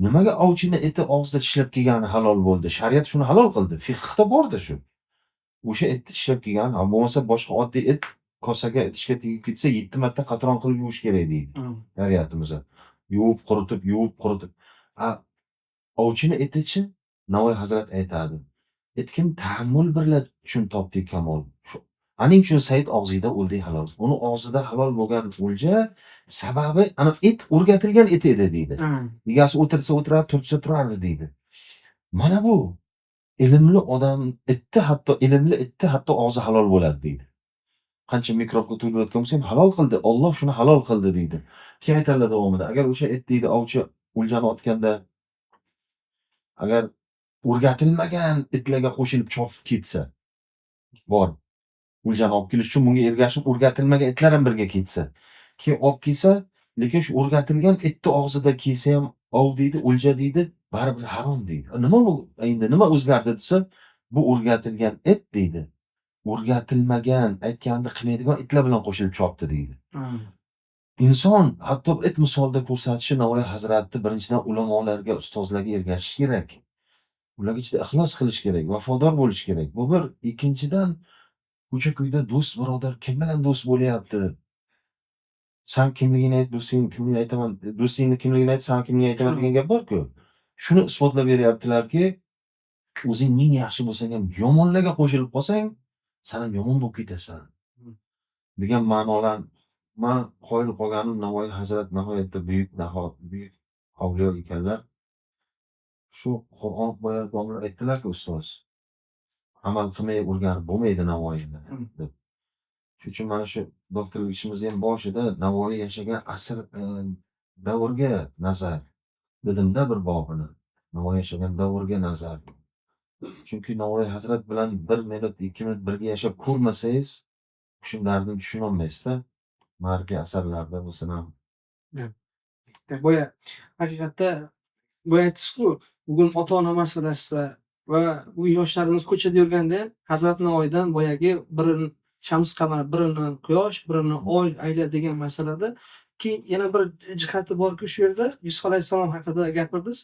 S1: Nimaga ovchini iti og'zida tishlab kelgani halol bo'ldi? Shariat shuni halol qildi. Fiqhda bor-da shu. O'sha itni tishlab kelgan, bo'lmasa boshqa oddiy it kosaga idishga tegib ketsa 7 marta qatron qilib yuvish kerak deydi. Shariatimizda. Yuvib quritib. Ovchini itichi Navoiy hazrat aytadi. Etkim tahammul birlar uchun topdi kamol. Aning uchun Said og'zingda o'ldi halol. Uni og'zida halol bo'lgan o'lja sababi ana it o'rgatilgan it edi deydi. Egasi o'tirsa o'tiradi, tursa turardi deydi. Mana bu ilmli odam ilmli itni hatto og'zi halol bo'ladi deydi. Qancha mikrobga to'ylayotgan bo'lsa ham halol qildi. Alloh shuni halol qildi deydi. Keyin aytadilar davomida, agar o'sha it deydi ovchi o'ljani otganda agar o'rgatilmagan itlarga qo'shilib chopib ketsa, bor. O'ljani olib kelish uchun bunga ergashib o'rgatilmagan itlar ham birga ketsa, keyin olib kelsa, lekin shu o'rgatilgan itni og'zida kelsa ham ov deydi, o'lja deydi, baribir harom deydi. Nima bu? Endi nima o'zgardi desa, bu o'rgatilgan it deydi. O'rgatilmagan, aytganini qilmaydigan itlar bilan qo'shilib chopdi deydi. Inson hatto it misolida ko'rsatishi Navoiy Hazrati birinchidan ulamolarga, ustozlarga ergashish kerak. Ularga ichida ixlos qilish kerak, vafodor bo'lish kerak. Bu bir. Ikkinchidan ko'cha-ko'yda do'st birodar kim bilan do'st bo'lyapti? San kimligini ayt, do'sting kimligini aytaman, do'stingni kimligini ayt, san kimligini aytaman degan gap bor-ku. Shuni isbotlab beryaptilarki, o'zing ming yaxshi bo'lsang ham yomonlarga qo'shilib qolsang, san ham yomon bo'lib ketasan. degan ma'nolar man qoyil qolganim Navoiy Hazrat nihoyatda buyuk avliyo ekanlar. Shu Qur'on boyagonlar aytdilar-ku ustoz. Amal qilmay o'rganib bo'lmaydi Navoiyni deb. Shuning uchun mana shu doktorlik ishimizni ham boshida Navoiy yashagan asr davrga nazar dedimda bir bobini. Navoiy yashagan davrga nazar. Chunki Navoiy Hazrat bilan 1 minut, 2 minut birga yashab ko'rmasangiz, shunlarni tushunolmaysizda. Marka asarlarda bo'lsin ham.
S2: Boya haqiqatda boya aytdingiz-ku, bugun ota-ona masalasida va bu yoshlarimiz ko'chada yurganda ham Hazrat Navoiydan boyagi birini shams qamar, birini quyosh, birini oy aylaydigan masalada keyin yana bir jihati borki, shu yerda Yusuf alayhissalom haqida gapirdingiz.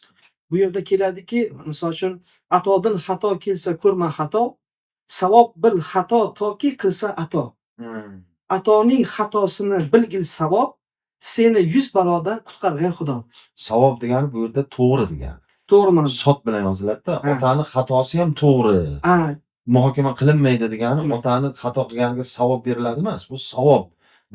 S2: Bu yerda keladiki, misol uchun atodan xato kelsa ko'rma xato, savob bil xato toki qilsa ato. Atoning xatosini bilgil savob, seni 100 balodan qutqargan Xudo.
S1: Savob degani bu yerda to'g'ri degani.
S2: To'g'rimi?
S1: Sot bilan yoziladi-da. Otani xatosi ham to'g'ri. Muhokama qilinmaydi degani otani xato qilganiga savob beriladi emas. Bu savob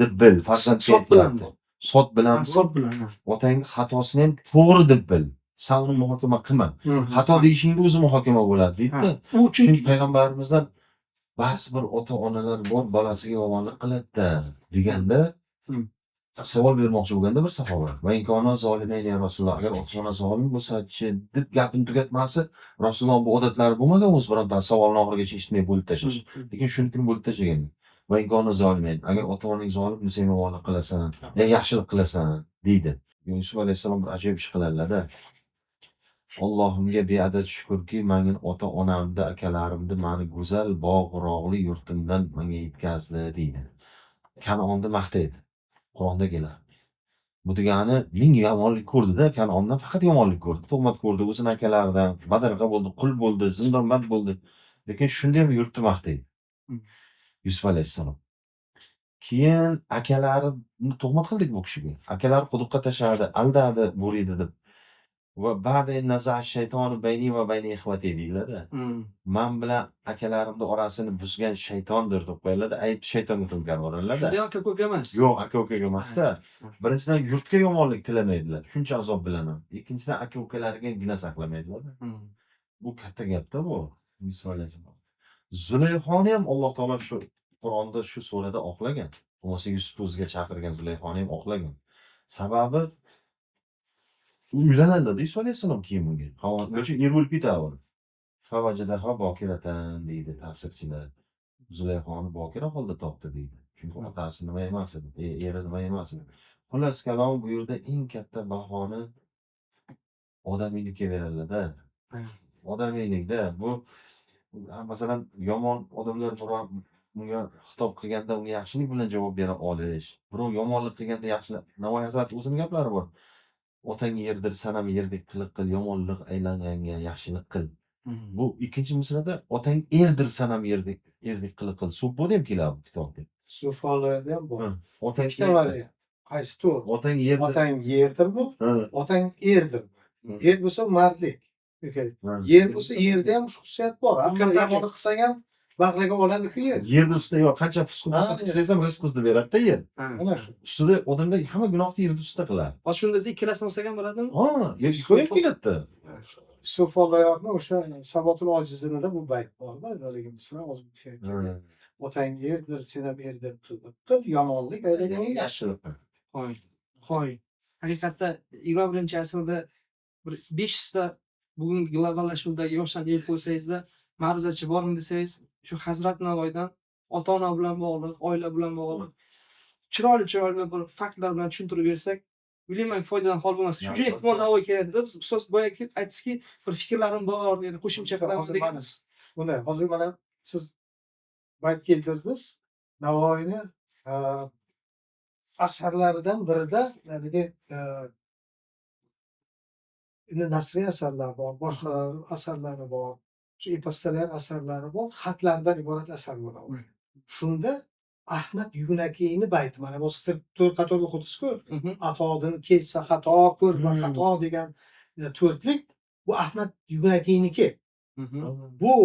S1: deb bil. Farzand
S2: sot bilan bu.
S1: Sot bilan.
S2: Sot bilan.
S1: Otangning xatosini ham to'g'ri deb bil. Sen uni muhokama qilma. Xato deyishingda o'zi muhokama bo'ladi deydi-da. Chunki payg'ambarimizdan ba'zi bir ota-onalar bor bolasiga yomonlik qiladi-da deganda savol bermoqchi bo'lganda bir sahoba va inkona zolimayn ya Rasululloh, agar ota-ona zolim bo'lsa-chi deb gapini tugatmasa, Rasululloh bu odatlari bo'lmagan o'z bironta savolni oxirigacha eshitmay bo'lib tashlash. Lekin shunikini bo'lib tashlagan. Va inkona zolimayn, agar ota-onang zolim bo'lsa, yomonlik qilasan, yaxshilik qilasan deydi. Yusuf alayhissalom bir ajoyib ish qiladilar-da. Allohimga beadad shukrki, menga ota-onamni, akalarimni meni go'zal bog'-rog'li yurtimdan menga yetkazdi deydi. Kanonni maqtaydi. Qur'onda keladi. Bu degani ming yomonlik ko'rdi-da, Kanondan faqat yomonlik ko'rdi. Tuhmat ko'rdi, o'zining akalaridan badarg'a bo'ldi, qul bo'ldi, zindonband bo'ldi. Lekin shunda ham yurtni maqtaydi. Yusuf alayhissalom. Keyin akalarini tuhmat qildik bu kishiga. Akalari quduqqa tashladi, aldadi, bo'riydi deb. Va ba'da naza shaytoni bayni va bayni ikhvati deyiladi. Men bilan akalarimning orasini buzgan shaytondir deb qo'yiladi. Ayb shaytonga to'lgan o'rinlarda.
S2: Shunday aka-uka emas.
S1: Yo'q, aka-ukaga emas-da. Birinchidan yurtga yomonlik tilamaydilar. Shuncha azob bilan ham. Ikkinchidan aka-ukalariga gina saqlamaydilar. Bu katta gap-da bu. Misollar. Zulayxoni ham Alloh taolo shu Qur'onda shu surada oqlagan. Bo'lmasa Yusuf o'ziga chaqirgan Zulayxoni ham oqlagan. Sababi uylanadi Yusuf alayhissalom keyin bunga. O'sha erul pitavr. Favajadaha bokiratan deydi tafsirchilar. Zulayxoni bokira holda topdi deydi. Chunki otasi nima emas edi, eri nima emas edi. Xullas kalom bu yerda eng katta bahoni odamiylikka beriladi-da. Odamiylikda bu masalan yomon odamlar bunga xitob qilganda unga yaxshilik bilan javob bera olish. Birov yomonlik qilganda yaxshilik. Navoiy Hazrat o'zining gaplari bor. Otang yerdir, sanam yerdek qiliq qil, yomonlik aylanganga yaxshilik qil. Bu ikkinchi misrada otang erdir, sanam yerdek qiliq qil. Sufoda ham keladi bu kitobda.
S3: Sufolarda ham bor.
S1: Otang
S3: ishtavari. Qaysi to'g'ri?
S1: Otang yerdir.
S3: Otang yerdir bu. Otang erdir. Er bo'lsa mardlik. Yer bo'lsa yerda ham xususiyat bor. Hamma yomonlik qilsang ham bag'riga oladi-ku yer.
S1: Yerni ustida yo qancha fisq bo'lsa
S3: Ha,
S1: qilsangiz ham rizq qizni beradi-da yer.
S3: Mana shu.
S1: Ustida odamlar hamma gunohni yerni ustida qiladi.
S2: Hozir shunda ikkalasini olsak ham bo'ladimi?
S1: Ha, yoki qo'yib keladida.
S3: So'follayotni o'sha Sabotul Ojizinida bu bayt borda, haligi misra hozir bu şey. Otang yerdir, sen ham er deb qil, yomonlik aylaganga yaxshilik qil.
S2: Hoy. Hoy. Haqiqatda 21-asrda bir 500 ta bugungi globallashuvdagi yoshlarni yeb qo'ysangizda ma'ruzachi bormi desangiz, shu Hazrat Navoiydan ota-ona bilan bog'liq, oila bilan bog'liq chiroyli bir faktlar bilan tushuntirib bersak, bilmayman foydadan xoli bo'lmas. Shuning uchun ehtimol Navoiy kerakda. Biz ustoz boyagi aytdiki, bir fikrlarim bor, yana qo'shimcha qilamiz deganmiz.
S3: Buni hozir mana siz bayt keltirdingiz. Navoiyni asarlaridan birida haligi endi nasriy asarlar bor, boshqa asarlari bor, shu epostolar asarlari bor, xatlardan iborat asar bo'ladi. Shunda Ahmad Yunakiyni bayti mana bu to'rt qatorga o'qidingiz-ku. Atodin kelsa xato, ko'rma xato degan to'rtlik bu Ahmad Yunakiyniki. Bu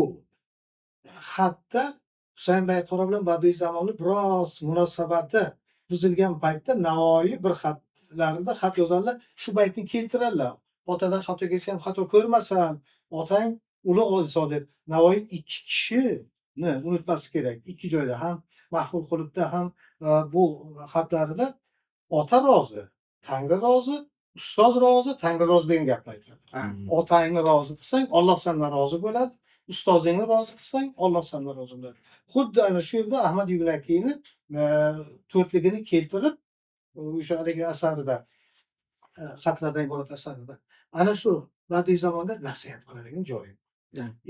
S3: xatda Husayn Bayqaro bilan Badiiy zamoni biroz munosabati buzilgan paytda Navoiy bir xatlarida xat yozadilar, shu baytni keltiradilar. Otadan xato kelsa ham xato ko'rmasan, otang ulug' inson deb. Navoiy ikki kishini unutmaslik kerak. Ikki joyda ham Mahmud Qulubda ham bu xatlarida ota rozi, Tangri rozi, ustoz rozi, Tangri rozi degan gapni aytadi. Otangni rozi qilsang, Alloh sendan rozi bo'ladi. Ustozingni rozi qilsang, Alloh sendan rozi bo'ladi. Xuddi ana shu yerda Ahmad Yunakiyni to'rtligini keltirib, o'sha haligi asarida, xatlardan iborat asarida ana shu badiiy zamonda nasihat qiladigan joyi.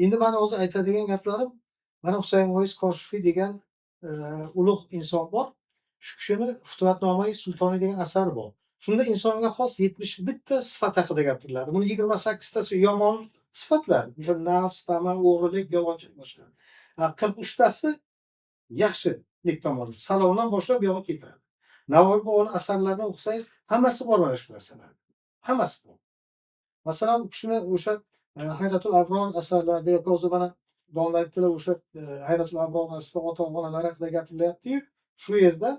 S3: Endi mana hozir aytadigan gaplarim, mana Husayn Voiz Koshifiy degan ulug' inson bor. Shu kishini Futuvatnoma-i Sultoniy degan asari bor. Shunda insonga xos 71 ta sifat haqida gapiriladi. Buni 28 tasi yomon sifatlar. O'sha nafs, tama, o'g'rilik, yolg'onchilik boshqa. 43 tasi yaxshilik tomoni. Salomdan boshlab bu yoqqa ketadi. Navoiy bo'g'ini asarlarini o'qisangiz, hammasi bor mana shu narsalar. Hammasi bor. Masalan, kishini o'sha Hayratul Abror asarlarida yoki o'zi mana domla aytdilar, o'sha Hayratul Abror asarida ota-onalar haqida gapirilyapti-yu, shu yerda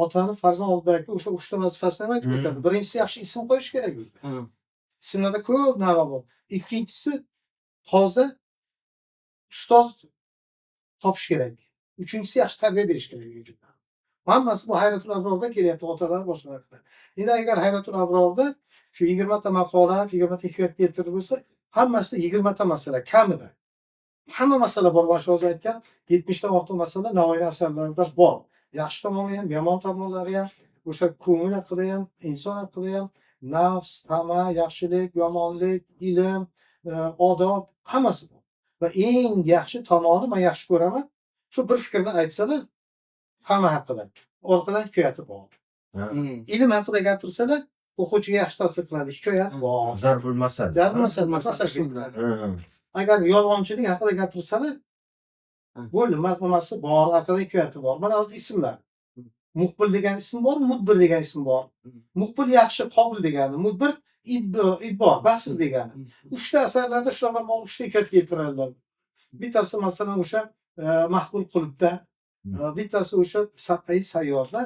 S3: otani farzand oldidagi o'sha 3 ta vazifasini ham aytib o'tadi. Birinchisi yaxshi ism qo'yish kerak edi. Ismlarda ko'p narsa bor. Ikkinchisi toza ustoz topish kerak. Uchinchisi yaxshi tarbiya berish kerak. Hammasi bu Hayratul Abrorda kelyapti, otalar boshlarida. Endi agar Hayratul Abrorda shu 20 ta maqola, 20 ta hikoyat keltirib bo'lsa, hammasida 20 ta masala kamida. Hamma masala bor, mana shu hozir aytgan 70 ta ortiq masala Navoiy asarlarida bor. Yaxshi tomoni ham, yomon tomonlari ham, o'sha ko'ngil haqida ham, inson haqida ham, nafs, tama, yaxshilik, yomonlik, ilm, odob hammasi bor. Va eng yaxshi tomoni men yaxshi ko'raman, shu bir fikrni aytsalar hamma haqida. Orqadan hikoyati bor. Ilm haqida gapirsalar, o'quvchiga yaxshi ta'sir qiladi. Hikoyat bor.
S1: Zarbul masal.
S3: Agar yolg'onchilik haqida gapirsalar, bo'ldi, mazmunasi bor, orqada hikoyati bor. Mana hozir ismlar. Muqbil degan ism bor, Mudbir degan ism bor. Muqbil yaxshi, qobil degani, Mudbir idbor, basir degani. 3 ta asarlarda shulardan 3 ta hikoyat keltiradilar. Bittasi masalan o'sha Mahmud Qulubda, bittasi o'sha Sabai Sayyorda,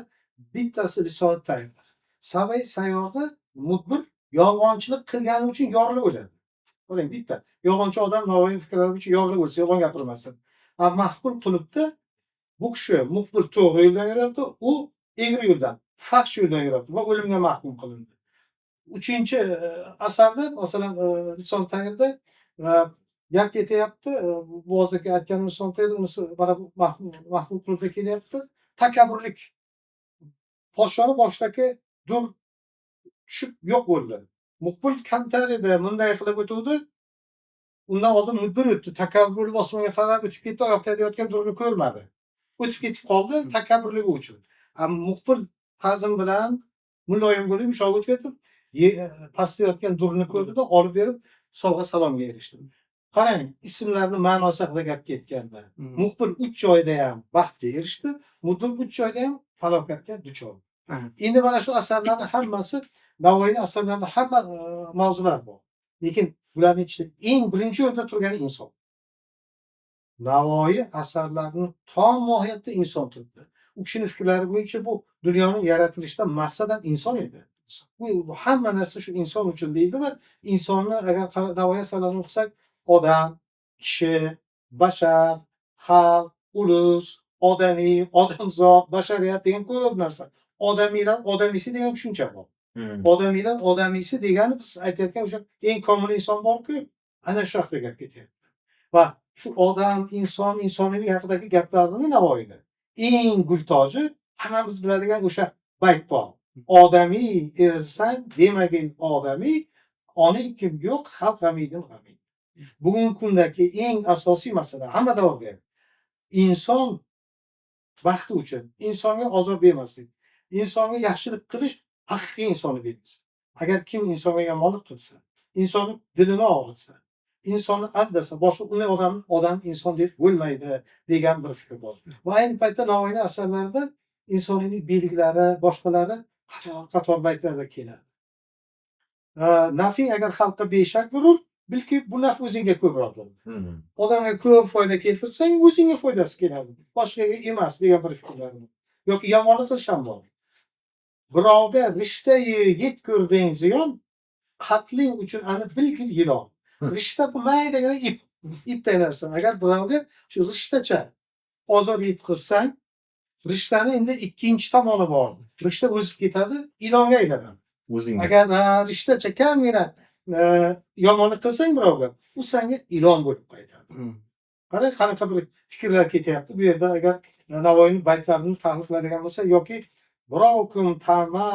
S3: bittasi Risolat Tayyibda. Sabai Sayyorda Mudbir yolg'onchilik qilgani uchun yorilib o'ladi. Qarang, bitta yolg'onchi odam Navoiy fikrlari uchun yorilib o'lsa, yolg'on gapirmasin. Mahmud Qulubda bu kishi muqbil to'g'ri yo'ldan yuribdi, u egri yo'ldan, fahsh yo'ldan yuribdi va o'limga mahkum qilindi. 3-asarda masalan Risolat Tayyibda gap ketyapti, bu hozirgi aytganimiz son tayda unisi mana bu Mahmud Qulubda kelyapti. Takabburlik. Podshoni boshidagi dur tushib yo'q bo'ldi. Muqbil kamtar edi, bunday qilib o'tuvdi. Undan oldin Mudbir o'tdi. Takabbur osmonga qarab o'tib ketdi, oyoqda yotgan durni ko'rmadi. O'tib ketib qoldi takabburligi uchun. Muqbil hazm bilan muloyim bo'lib, yumshoq o'tib ketib, pastda yotgan durni ko'rdi-da, olib berib sovg'a salomga erishdi. Qarang, ismlarning ma'nosi haqida gap ketganda. Muqbil 3 joyda ham baxtga erishdi, Mudbir 3 joyda ham falokatga duchor. Endi mana shu asarlarning hammasi Navoiyning asarlarida hamma mavzular bor. Lekin bularning ichida eng birinchi o'rinda turgani inson. Navoiy asarlarini tom mohiyatda inson turibdi. U kishining fikrlari bo'yicha bu dunyoning yaratilishidan maqsadan inson edi. Bu hamma narsa shu inson uchun deydi va insonni agar Navoiy asarlarini o'qisak, odam, kishi, bashar, xalq, ulus, odamiy, odamzod, bashariyat degan ko'p narsa. Odamiydan odamiysi degan tushuncha bor. Odamiydan odamiysi degani biz aytayotgan o'sha eng komil inson bor-ku, ana shu haqida gap ketyapti. Va shu odam, inson, insoniylik haqidagi gaplarini Navoiyni eng gultoji hammamiz biladigan o'sha bayt bor. Odamiy ersang demagin odamiy, oning kim yo'q, xalq g'amidin g'amid. Bugungi kundagi eng asosiy masala hamma davrda inson baxti uchun insonga ozor bermaslik, insonga yaxshilik qilish haqiqiy insonni belgisi. Agar kim insonga yomonlik qilsa, insonni dilini og'ritsa, insonni aldasa, boshqa unday odam inson deb bo'lmaydi degan bir fikr bor. Va ayni paytda Navoiyning asarlarida insoniylik belgilari, boshqalari qator baytlarda keladi. Nafing agar xalqqa beshak bo'lur, bilki bu naf o'zingga ko'proqdir. Odamga ko'p foyda keltirsang, o'zingga foydasi keladi. Boshqaga emas degan bir fikrlar bor. Yoki yomonlik qilish ham bor. Birovga rishta yetkurding ziyon, qatling uchun ani bilki ilon. Rishta bu maydagina ipday narsa. Agar birovga shu rishtacha ozor yetkirsang, rishtani endi ikkinchi tomoni bor. Rishta o'zib ketadi, ilonga aylanadi.
S1: O'zing.
S3: Agar rishtacha kamgina yomonlik qilsang birovga, u senga ilon bo'lib qaytadi. Qarang, qanaqa bir fikrlar ketyapti bu yerda. Agar Navoiyning baytlarini tahlillaydigan bo'lsa, yoki birovkim tama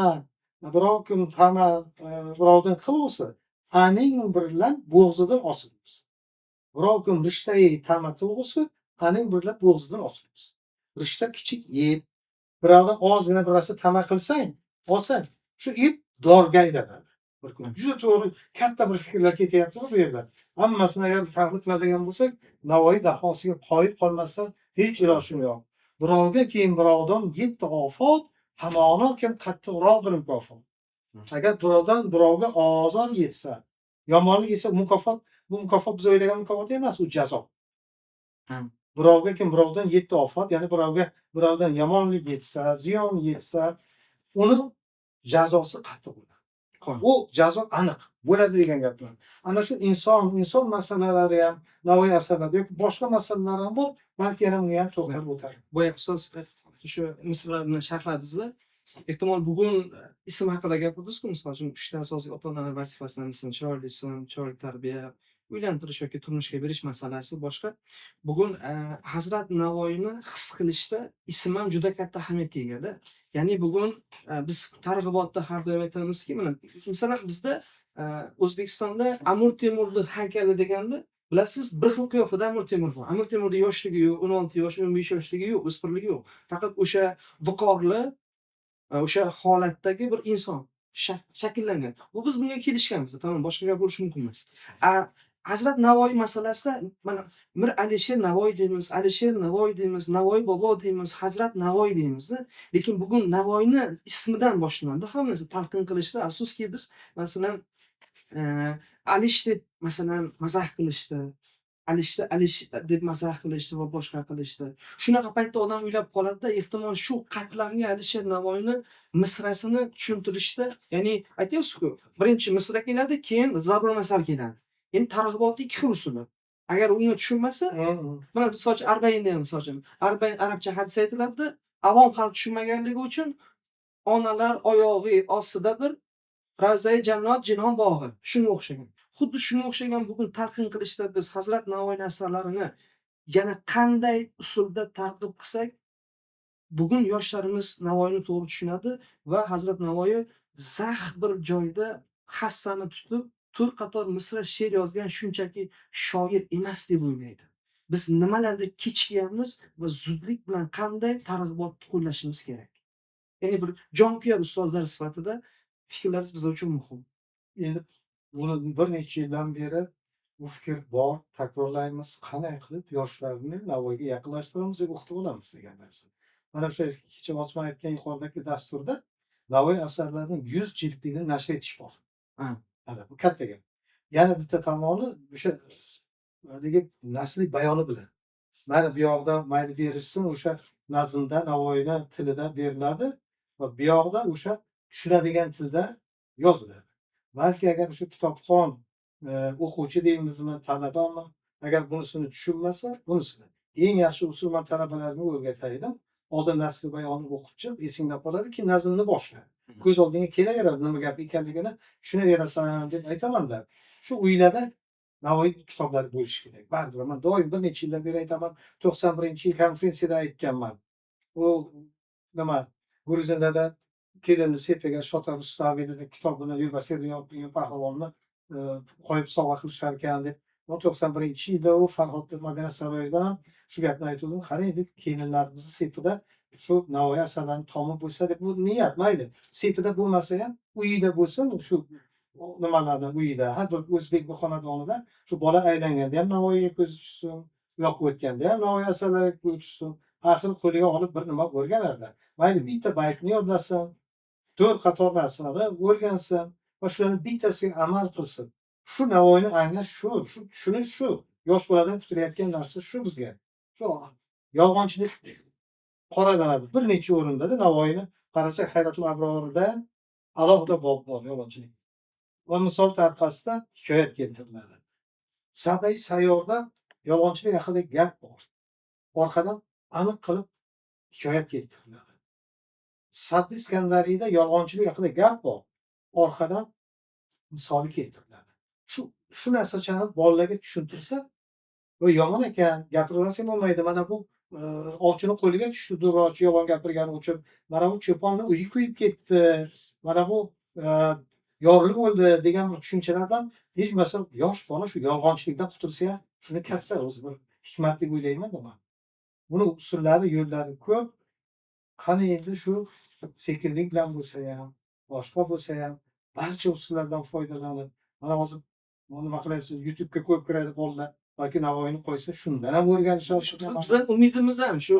S3: birovdan qilsa, aning bilan bo'g'zidan osilmas. Birovkim rishtai tama qilsa, aning bilan bo'g'zidan osilmas. Rishta kichik ip, birovdan ozgina birasi tama qilsang, olsang, shu ip dorga aylanadi. Bir kun juda to'g'ri katta bir fikrlar ketyapti bu yerda. Hammasini agar tahlil qiladigan bo'lsak, Navoiy dahosiga qoyil qolmasdan hech iloji yo'q. Birovga keyin birovdan 7 ofat, hamona kim qattiqroqdir mukofot. Agar birovdan birovga ozor yetsa, yomonlik yetsa mukofot, bu mukofot biz o'ylagan mukofot emas, u jazo. Birovga kim birovdan 7 ofat, ya'ni birovdan yomonlik yetsa, ziyon yetsa, uni jazosi qattiq bo'ladi. Bu jazo aniq bo'ladi degan gaplar. Ana shu inson masalalari ham Navoiy asarlarida yoki boshqa masalalar ham bor, balki yana uni ham to'xtalib o'tadi.
S2: Boya ustoz shu misrlarni sharhladingizlar. Ehtimol bugun ism haqida gapirdingiz-ku, misol uchun 3 ta asosiy ota-onalar vazifasidan ism, chiroyli ism, chiroyli tarbiya, uylantirish yoki turmushga berish masalasi boshqa. Bugun Hazrat Navoiyni his qilishda ism ham juda katta ahamiyatga egada. Ya'ni bugun biz targ'ibotda har doim aytamizki, mana masalan bizda O'zbekistonda Amir Temurning haykali deganda, bilasiz, bir xil qiyofada Amir Temur bor. Amir Temurning yoshligi yo'q, 16 yosh, 15 yoshligi yo'q, o'smirligi yo'q. Faqat o'sha viqorli, o'sha holatdagi bir inson shakllangan. Bu biz bunga kelishganmiz, tamam, boshqa gap bo'lishi mumkin emas. Hazrat Navoiy masalasida mana Mir Alisher Navoiy deymiz, Alisher Navoiy deymiz, Navoiy bobo deymiz, Hazrat Navoiy deymiz-da. Lekin bugun Navoiyni ismidan boshlanadi hammasi talqin qilishda. Afsuski biz masalan Alish deb masalan mazah qilishdi. Alish deb mazah qilishdi va boshqa qilishdi. Shunaqa paytda odam o'ylab qoladi-da, ehtimol shu qatlamga Alisher Navoiyni misrasini tushuntirishda, ya'ni aytyapsiz-ku, birinchi misra keladi, keyin zabr masal keladi. Ya'ni targ'ibotning ikki xil usuli. Agar uni tushunmasa, mana misol uchun Arba'inda ham misol uchun, Arba'in arabcha hadis aytiladi, avom xalq tushunmaganligi uchun onalar oyog'i ostida bir Ravzai Jannat jinon bog'i, shunga o'xshagan. Xuddi shunga o'xshagan bugun talqin qilishda biz Hazrat Navoiy asarlarini yana qanday usulda targ'ib qilsak, bugun yoshlarimiz Navoiyni to'g'ri tushunadi va Hazrat Navoiy zax bir joyda hassani tutib to'rt qator misra she'r yozgan shunchaki shoir emas deb o'ylaydi. Biz nimalarda kechikkanmiz va zudlik bilan qanday targ'ibotni qo'llashimiz kerak. Ya'ni bir jonkuyar ustozlar sifatida fikrlaringiz biz uchun muhim.
S3: Endi buni bir necha yildan beri bu fikr bor, takrorlaymiz. Qanday qilib yoshlarni Navoiyga yaqinlashtiramiz deb o'qitib olamiz degan narsa. Mana o'sha kecha Osmon aytgan yuqoridagi dasturda Navoiy asarlarining 100 jildligini nashr etish bor. Mana bu katta gap. Yana bitta tomoni o'sha haligi nasriy bayoni bilan. mana bu yoqda mayli berishsin o'sha nazmda Navoiyni tilida beriladi va bu yoqda o'sha tushunadigan tilda yoziladi. Balki agar o'sha kitobxon o'quvchi deymizmi, talabami, agar bunisini tushunmasa, bunisini. Eng yaxshi usul man talabalarga o'rgatay edim. Oldin nasl bayonni o'qib chiq, esingda qoladi, keyin nazmni boshla. Ko'z oldingga kelaveradi nima gap ekanligini tushunaverasan deb aytaman-da. Shu uylarda Navoiy kitoblari bo'lishi kerak. Baribir man doim bir necha yildan beri aytaman, 91-yil konferensiyada aytganman. U nima Gruziniyada kelinni sepaga Shota Rustaviyning kitobini Yurbaser degan pahlavonni qo'yib sovg'a qilishar ekan deb. 91-yilda u Farhod madaniyat saroyidan ham shu gapni aytuvdim. Qarang deb kelinlarimizni sepida shu Navoiy asarlarini tomib bo'lsa deb bu niyat mayli. Sepida bo'lmasa ham uyida bo'lsin shu nimalarni uyida har bir o'zbek bir xonadonida shu bola aylanganda ham Navoiyga ko'zi tushsin, u yoqqa o'tganda ham Navoiy asarlariga ko'zi tushsin. Axir qo'liga olib bir nima o'rganardi. Mayli bitta baytni yodlasin, 4 qator narsalarni o'rgansin va shularni bittasiga amal qilsin. Shu Navoiyni anglash shu, tushunish shu. Yosh boladan kutilayotgan narsa shu bizga. Shu yolg'onchilik qoralanadi. Bir necha o'rindada Navoiyni qarasak Hayratul Abrorida alohida bob bor yolg'onchilik. Va misol tariqasida hikoyat keltiriladi. Sabai sayyorda yolg'onchilik haqida gap bor. Orqadan aniq qilib hikoyat keltiriladi. Saddi Iskandariyda yolg'onchilik haqida gap bor. Orqadan misoli keltiriladi. Shu narsachani bolalarga tushuntirsa, bu yomon ekan, gapiraversa bo'lmaydi. Mana bu ovchini qo'liga tushdi, durrochi yolg'on gapirgani uchun. Mana bu cho'ponni uyi kuyib ketdi. Mana bu yorilib o'ldi degan bir tushunchalar bilan hech bo'lmasa yosh bola shu yolg'onchilikdan qutulsa ham shuni katta o'zi bir hikmat deb o'ylayman-da men. Buni usullari, yo'llari ko'p. Qani endi shu sekinlik bilan bo'lsa ham, boshqa bo'lsa ham barcha usullardan foydalanib, mana hozir nima qilyapsiz? YouTube'ga ko'p kiradi bolalar. Balki Navoiyni qo'ysa shundan ham o'rganishadi.
S2: Bizning umidimiz ham shu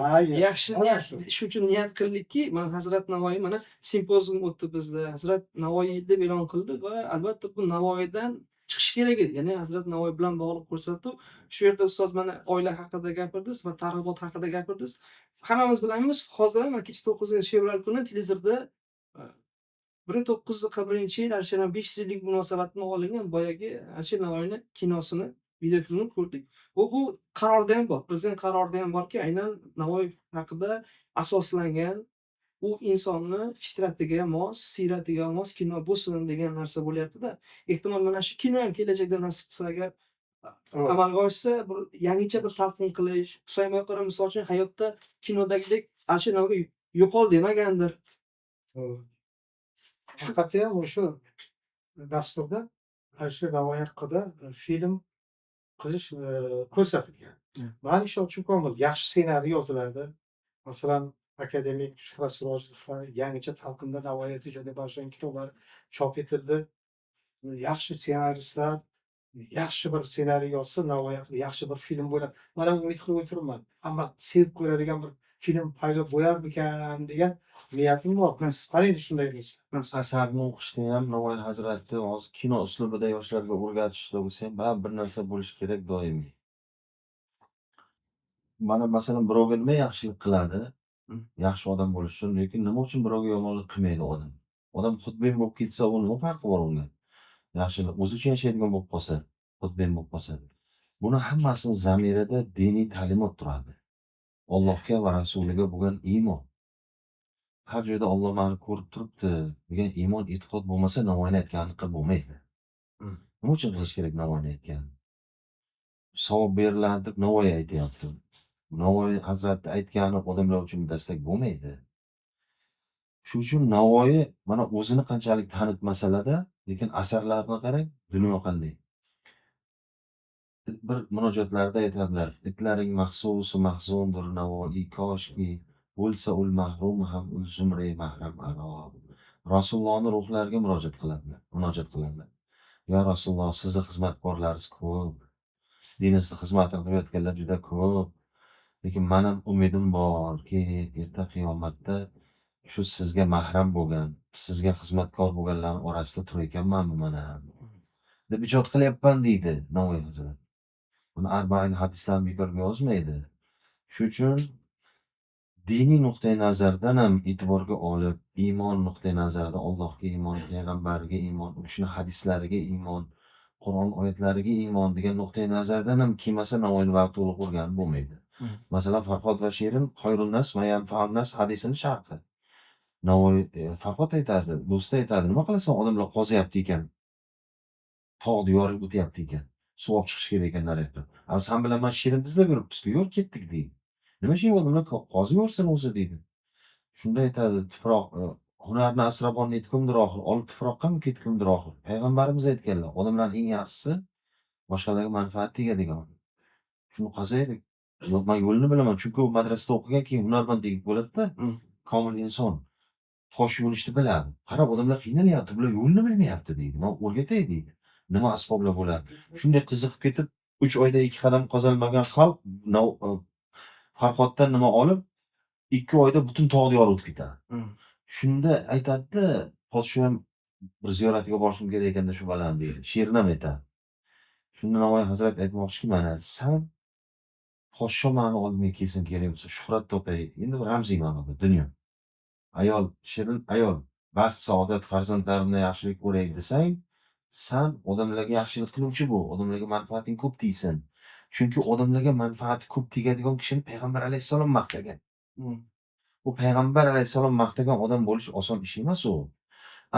S2: yaxshi
S3: mana
S2: niyat,
S3: shu.
S2: shu uchun niyat qildikki, mana Hazrat Navoiy mana simpozium o'tdi bizda. Hazrat Navoiy deb e'lon qildi va albatta bu Navoiydan chiqish kerak edi. Ya'ni Hazrat Navoiy bilan bog'liq ko'rsatuv. Shu yerda ustoz mana oila haqida gapirdingiz va targ'ibot haqida gapirdingiz. Hammamiz bilamiz, hozir ham 9-fevral kuni televizorda 1941-yil Alisher 500 yillik munosabat bilan olingan boyagi Alisher Navoiyni kinosini, videofilmini ko'rdik. Bu qarorda ham bor. Prezident qarorida ham borki, aynan Navoiy haqida asoslangan u insonni fitratiga mos, siyratiga mos kino bo'lsin degan narsa bo'lyapti-da. Ehtimol mana shu kino ham kelajakda nasib qilsa agar amalga oshsa, bir yangicha bir talqin qilish, Husayn Boyqaro misol uchun hayotda kinodagidek Alisher Navoiy yo'qol demagandir.
S3: Haqiqatda ham o'sha dasturda Alisher Navoiy haqida film qilish ko'rsatilgan. Mani ishonchim komil, yaxshi ssenariy yoziladi. Masalan, akademik Shuhrat Sirojovning yangicha talqinda Navoiyga ijodiy bag'ishlangan kitoblar chop etildi. Yaxshi ssenaristlar yaxshi bir ssenariy yozsa, Navoiy haqida yaxshi bir film bo'ladi. Men ham umid qilib o'tiribman. Hamma sevib ko'radigan bir film paydo bo'larmikan degan niyatim bor. Qarang shunday bo'lsa.
S1: Asarni o'qishda ham Navoiy hazrati hozir kino uslubida yoshlarga o'rgatishda bo'lsa ham baribir bir narsa bo'lishi kerak doimiy. Mana masalan birovga nima yaxshilik qiladi, yaxshi odam bo'lish uchun, lekin nima uchun birovga yomonlik qilmaydi odam? Odam xudbin bo'lib ketsa, u nima farqi bor unga? Yaxshilik o'zi uchun yashaydigan bo'lib qolsa, xudbin bo'lib qolsa. Buni hammasini zamirida diniy ta'limot turadi. Allohga va rasuliga bo'lgan iymon. Har joyda Alloh meni ko'rib turibdi degan iymon, e'tiqod bo'lmasa, Navoiyni aytganini qilib bo'lmaydi. Nima uchun qilish kerak Navoiyni aytgan? Savob beriladi deb Navoiy aytyapti. Navoiy hazrati aytgani odamlar uchun dastak bo'lmaydi. Shu uchun Navoiy mana o'zini qanchalik tanitmasalar-da, lekin asarlarini qarang, dunyo qanday. Bir munojotlarda aytadilar, itlaring mahsusi mahzundir Navoiy koshki bo'lsa ul mahrum ham ul zumre mahram aro. Rasulullohning ruhlariga murojaat qiladilar. Ya Rasululloh, sizni xizmatkorlaringiz ko'p. Diningizda xizmatini qilayotganlar juda ko'p. Lekin men ham umidim borki, erta qiyomatda shu sizga mahram bo'lgan, sizga xizmatkor bo'lganlarning orasida turar ekanmanmi men ham deb ijod qilyapman deydi Navoiy hazrat. Buni arba'in hadislarni bekorga yozmaydi. Shuning uchun diniy nuqtai nazardan ham e'tiborga olib, iymon nuqtai nazaridan Allohga iymon, payg'ambariga iymon, u kishini hadislariga iymon, Qur'on oyatlariga iymon degan nuqtai nazardan ham kelmasa Navoiyni vaqti to'liq o'rganib bo'lmaydi. Masalan, Farhod va Shirin Xoyrun nas va yanfa'un nas hadisini sharhi. Navoiy Farhod aytadi, do'sti aytadi, nima qilasan odamlar qozyapti ekan, tog' diyorga o'tyapti ekan, suv olib chiqish kerak ekan naryoqqa. San bilan man Shirin izlab yuribmiz-ku, yo'l ketdik deydi. Nima shu odamlar qozib yursin o'zi deydi. Shunda aytadi, tuproq hunarni asrab ol netkumdir oxir, olib tuproqqami ketkumdir oxir. Payg'ambarimiz aytganlar, odamlarning eng yaxshisi boshqalarga manfaat tegadigan odam. Shuni qazaylik. Man yo'lini bilaman, chunki u madrasada o'qigan, keyin hunarmand yigit bo'ladi-da, komil inson. Tosh yuvishni biladi. Qarab, odamlar qiynalyapti, bular yo'lni bilmayapti deydi. Man o'rgatay deydi. Nima asboblar bo'ladi? Shunday qiziqib ketib, 3 oyda 2 qadam qozonmagan xalq Farhoddan nima olib, 2 oyda butun tog'ni yorib o'tib ketadi. Shunda aytadi-da, podsho ham bir ziyoratiga borishim kerak ekanda shu baland deydi. She'rni ham aytadi. Shunda Navoiy hazrat aytmoqchiki, mana san podsho ma'ni oldimga kelsin kerak bo'lsa, shuhrat topay. Endi bir ramziy ma'noda dunyo. Ayol, shirin ayol, baxt, saodat, farzandlarimni yaxshilik ko'ray desang, san odamlarga yaxshilik qiluvchi bo'l, odamlarga manfaating ko'p tegsin. Chunki odamlarga manfaati ko'p tegadigan kishini payg'ambar alayhissalom maqtagan. U payg'ambar alayhissalom maqtagan odam bo'lish oson ish emas u.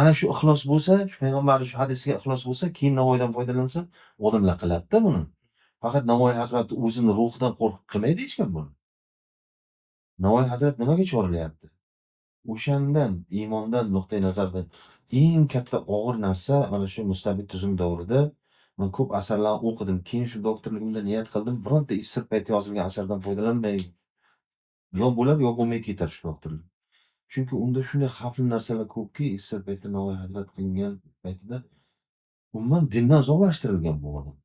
S1: Ana shu ixlos bo'lsa, shu payg'ambarning shu hadisiga ixlos bo'lsa, keyin Navoiydan foydalansa, odamlar qiladi-da buni. Faqat Navoiy hazrati o'zini ruhidan qo'rqib qilmaydi hech kim buni. Navoiy hazrat nimaga chorlayapti? O'shandan, iymondan nuqtai nazardan eng katta og'ir narsa mana shu mustabid tuzum davrida men ko'p asarlarni o'qidim. Keyin shu doktorligimda niyat qildim, bironta isir payt yozilgan asardan foydalanmay yo bo'lar, yo bo'lmay ketar shu doktorlik. Chunki unda shunday xavfli narsalar ko'pki, isir paytda Navoiy hazrat qilingan paytida umuman dindan uzoqlashtirilgan bu odam.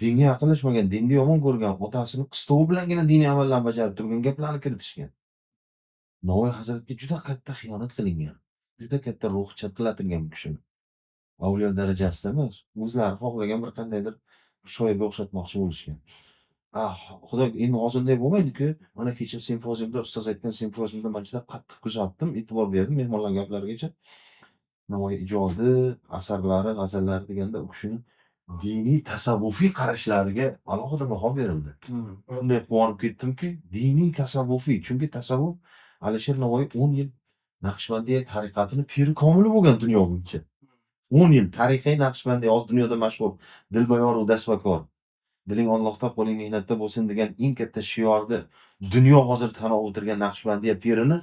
S1: Dinga yaqinlashmagan, dinni yomon ko'rgan, otasini qistovi bilangina diniy amallarni bajarib turgan gaplarni kiritishgan. Navoiy hazratga juda katta xiyonat qilingan. Juda katta ruhi chirqilatilgan bu kishini. Avliyo darajasida emas, o'zlari xohlagan bir qandaydir shoirga o'xshatmoqchi bo'lishgan. Xudo endi hozirday bo'lmaydi-ku. Mana kecha simpoziumda ustoz aytgan simpoziumda men juda qattiq kuzatdim, e'tibor berdim mehmonlar gaplarigacha. Navoiy ijodi, asarlari, g'azallari deganda u kishini diniy tasavvufiy qarashlariga alohida baho berildi. Shunday quvonib ketdimki, diniy tasavvufiy, chunki tasavvuf Alisher Navoiy 10 yil Naqshbandiya tariqatini piri komili bo'lgan dunyo bo'yicha. 10 yil tarixiy Naqshbandiya hozir dunyoda mashhur Dilbayor va Dasbakor. Diling Allohda, qo'ling mehnatda bo'lsin degan eng katta shiorni dunyo hozir tan olib o'tirgan Naqshbandiya pirini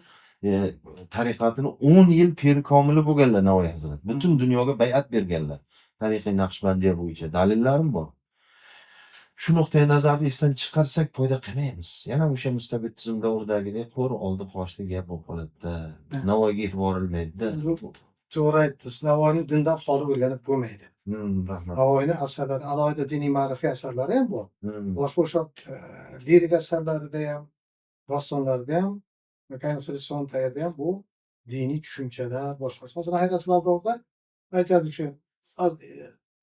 S1: tariqatini 10 yil piri komili bo'lganlar Navoiy hazrat. Butun dunyoga bay'at berganlar. Tarixiy Naqshbandiya bo'yicha dalillarim bor. Shu nuqtai nazarni esdan chiqarsak foyda qilmaymiz. Yana o'sha mustabid tuzum davridagidek qo'r oldi qoshli gap bo'lib qoladi-da. Navoiyga e'tibor berilmaydi-da.
S3: To'g'ri aytdingiz. Navoiyni dindan xoli o'rganib bo'lmaydi.
S1: Rahmat.
S3: Navoiyni asarlari, alohida diniy ma'rifiy asarlari ham bor. Boshqa o'sha lirik asarlarida ham, dostonlarida ham, ayniqsa Lison tayyorda ham bu diniy tushunchalar, boshqasi. Masalan, Hayratul Abrorda aytadi-ki,